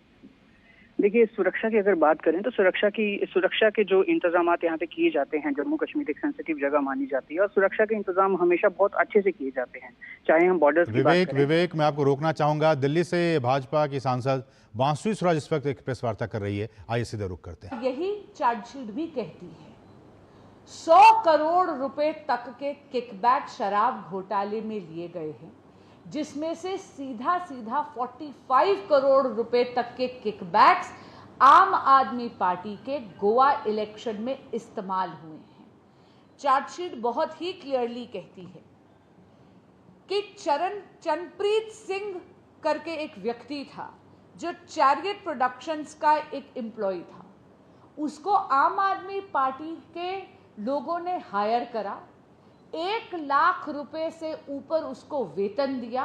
Speaker 12: देखिए, सुरक्षा की अगर बात करें तो सुरक्षा के जो इंतजाम यहाँ पे किए जाते हैं, जम्मू कश्मीर एक सेंसिटिव जगह मानी जाती है और सुरक्षा के इंतजाम हमेशा बहुत अच्छे से किए जाते हैं, चाहे हम बॉर्डर्स की बात करें।
Speaker 1: विवेक, मैं आपको रोकना चाहूंगा। दिल्ली से भाजपा की सांसद बांसुरी स्वराज इस वक्त एक प्रेस वार्ता कर रही है, आइए सीधे रुक करते हैं।
Speaker 19: यही चार्जशीट भी कहती है 100 करोड़ रुपए तक के किकबैक शराब घोटाले में लिए गए हैं, जिसमें से सीधा 45 करोड़ रुपए तक के किकबैक्स आम आदमी पार्टी के गोवा इलेक्शन में इस्तेमाल हुए हैं। चार्जशीट बहुत ही क्लियरली कहती है कि चरणप्रीत सिंह करके एक व्यक्ति था जो चैरियट प्रोडक्शंस का एक एम्प्लॉय था, उसको आम आदमी पार्टी के लोगों ने हायर करा, 1 लाख रुपए से ऊपर उसको वेतन दिया।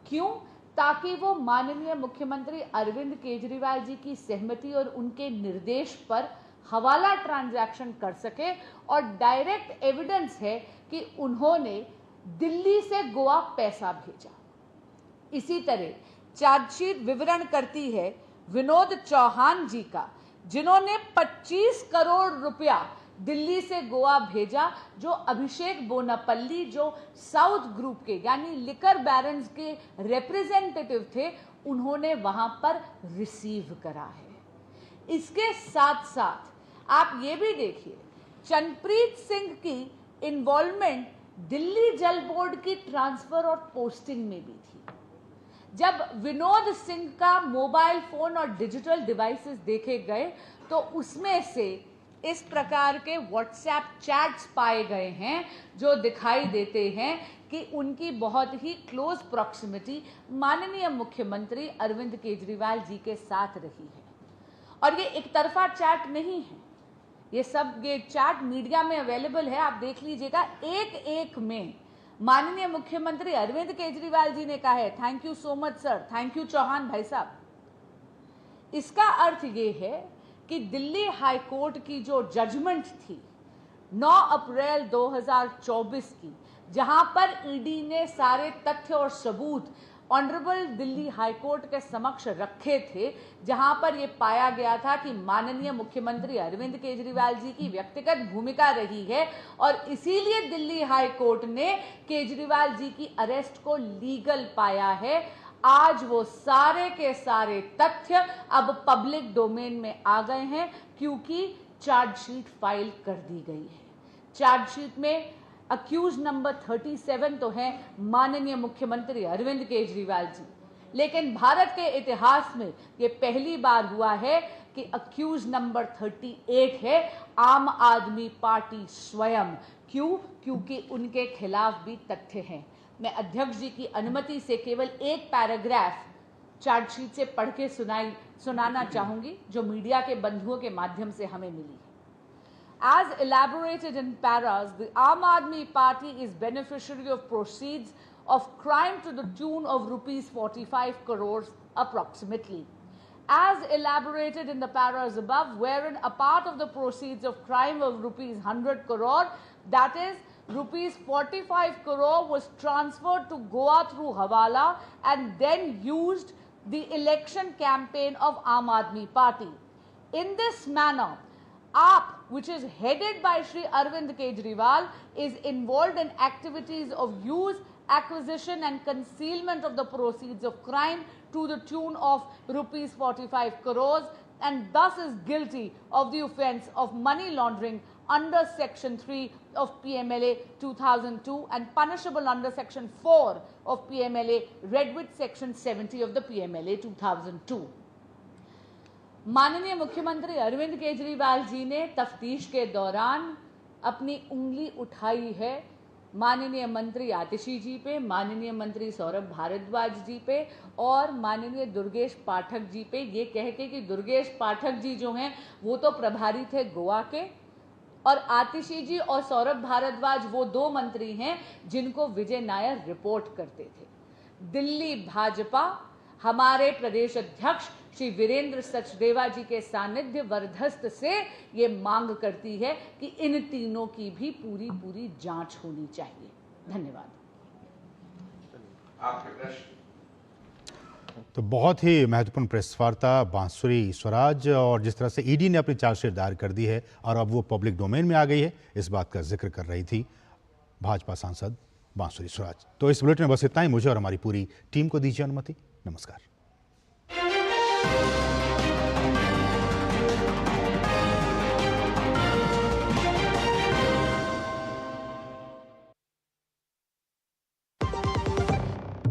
Speaker 19: क्यों? ताकि वो माननीय मुख्यमंत्री अरविंद केजरीवाल जी की सहमति और उनके निर्देश पर हवाला ट्रांजैक्शन कर सके और डायरेक्ट एविडेंस है कि उन्होंने दिल्ली से गोवा पैसा भेजा। इसी तरह चार्जशीट विवरण करती है विनोद चौहान जी का, जिन्होंने 25 करोड़ रुपया दिल्ली से गोवा भेजा, जो अभिषेक बोनापल्ली जो साउथ ग्रुप के यानी लिकर बैरन्स के रिप्रेजेंटेटिव थे, उन्होंने वहां पर रिसीव करा है। इसके साथ साथ आप ये भी देखिए चरणप्रीत सिंह की इन्वॉल्वमेंट दिल्ली जल बोर्ड की ट्रांसफर और पोस्टिंग में भी थी। जब विनोद सिंह का मोबाइल फोन और डिजिटल डिवाइसेस देखे गए तो उसमें से इस प्रकार के व्हाट्सएप चैट्स पाए गए हैं जो दिखाई देते हैं कि उनकी बहुत ही क्लोज प्रॉक्सिमिटी माननीय मुख्यमंत्री अरविंद केजरीवाल जी के साथ रही है। और ये एक तरफा चैट नहीं है, ये चैट मीडिया में अवेलेबल है, आप देख लीजिएगा। एक में माननीय मुख्यमंत्री अरविंद केजरीवाल जी ने कहा है thank you so much sir, thank you Chauhan भाई साहब। इसका अर्थ ये है कि दिल्ली हाई कोर्ट की जो जजमेंट थी 9 अप्रैल 2024 की, जहां पर ईडी ने सारे तथ्य और सबूत ऑनरेबल दिल्ली हाई कोर्ट के समक्ष रखे थे, जहां पर यह पाया गया था कि माननीय मुख्यमंत्री अरविंद केजरीवाल जी की व्यक्तिगत भूमिका रही है और इसीलिए दिल्ली हाई कोर्ट ने केजरीवाल जी की अरेस्ट को लीगल पाया है। आज वो सारे के सारे तथ्य अब पब्लिक डोमेन में आ गए हैं, क्योंकि चार्जशीट फाइल कर दी गई है। चार्जशीट में अक्यूज नंबर 37 तो है माननीय मुख्यमंत्री अरविंद केजरीवाल जी, लेकिन भारत के इतिहास में ये पहली बार हुआ है कि अक्यूज नंबर 38 है आम आदमी पार्टी स्वयं। क्यों? क्योंकि उनके खिलाफ भी तथ्य हैं। मैं अध्यक्ष जी की अनुमति से केवल एक पैराग्राफ चार्जशीट से पढ़ के सुनाना चाहूंगी, जो मीडिया के बंधुओं के माध्यम से हमें मिली। As elaborated in paras, the Aam Aadmi Party is beneficiary of proceeds of crime to the tune of rupees 45 crores approximately. As elaborated in the paras above, wherein a part of the proceeds of crime of rupees 100 crore, that is rupees 45 crore, was transferred to Goa through Hawala and then used the election campaign of Aam Aadmi Party. In this manner, AAP, which is headed by Shri Arvind Kejriwal, is involved in activities of use, acquisition and concealment of the proceeds of crime to the tune of rupees 45 crores and thus is guilty of the offence of money laundering under section 3 of PMLA 2002 and punishable under section 4 of PMLA read with section 70 of the PMLA 2002. माननीय मुख्यमंत्री अरविंद केजरीवाल जी ने तफ्तीश के दौरान अपनी उंगली उठाई है माननीय मंत्री आतिशी जी पे, माननीय मंत्री सौरभ भारद्वाज जी पे और माननीय दुर्गेश पाठक जी पे, ये कह के कि दुर्गेश पाठक जी जो हैं वो तो प्रभारी थे गोवा के और आतिशी जी और सौरभ भारद्वाज वो दो मंत्री हैं जिनको विजय नायर रिपोर्ट करते थे। दिल्ली भाजपा हमारे प्रदेश अध्यक्ष श्री वीरेंद्र सचदेवा जी के सानिध्य वर्धस्त से ये मांग करती है कि इन तीनों की भी पूरी जांच होनी चाहिए। धन्यवाद।
Speaker 16: आपके प्रश्न।
Speaker 1: तो बहुत ही महत्वपूर्ण प्रेस वार्ता बांसुरी स्वराज, और जिस तरह से ईडी ने अपनी चार्जशीट दायर कर दी है और अब वो पब्लिक डोमेन में आ गई है, इस बात का जिक्र कर रही थी भाजपा सांसद बांसुरी स्वराज। तो इस बुलेटिन में बस इतना ही। मुझे और हमारी पूरी टीम को दीजिए अनुमति। नमस्कार।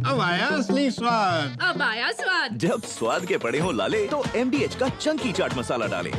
Speaker 6: अब आया असली स्वाद।
Speaker 4: अब आया स्वाद।
Speaker 6: जब स्वाद के पड़े हो लाले तो MDH का चंकी चाट मसाला डालें।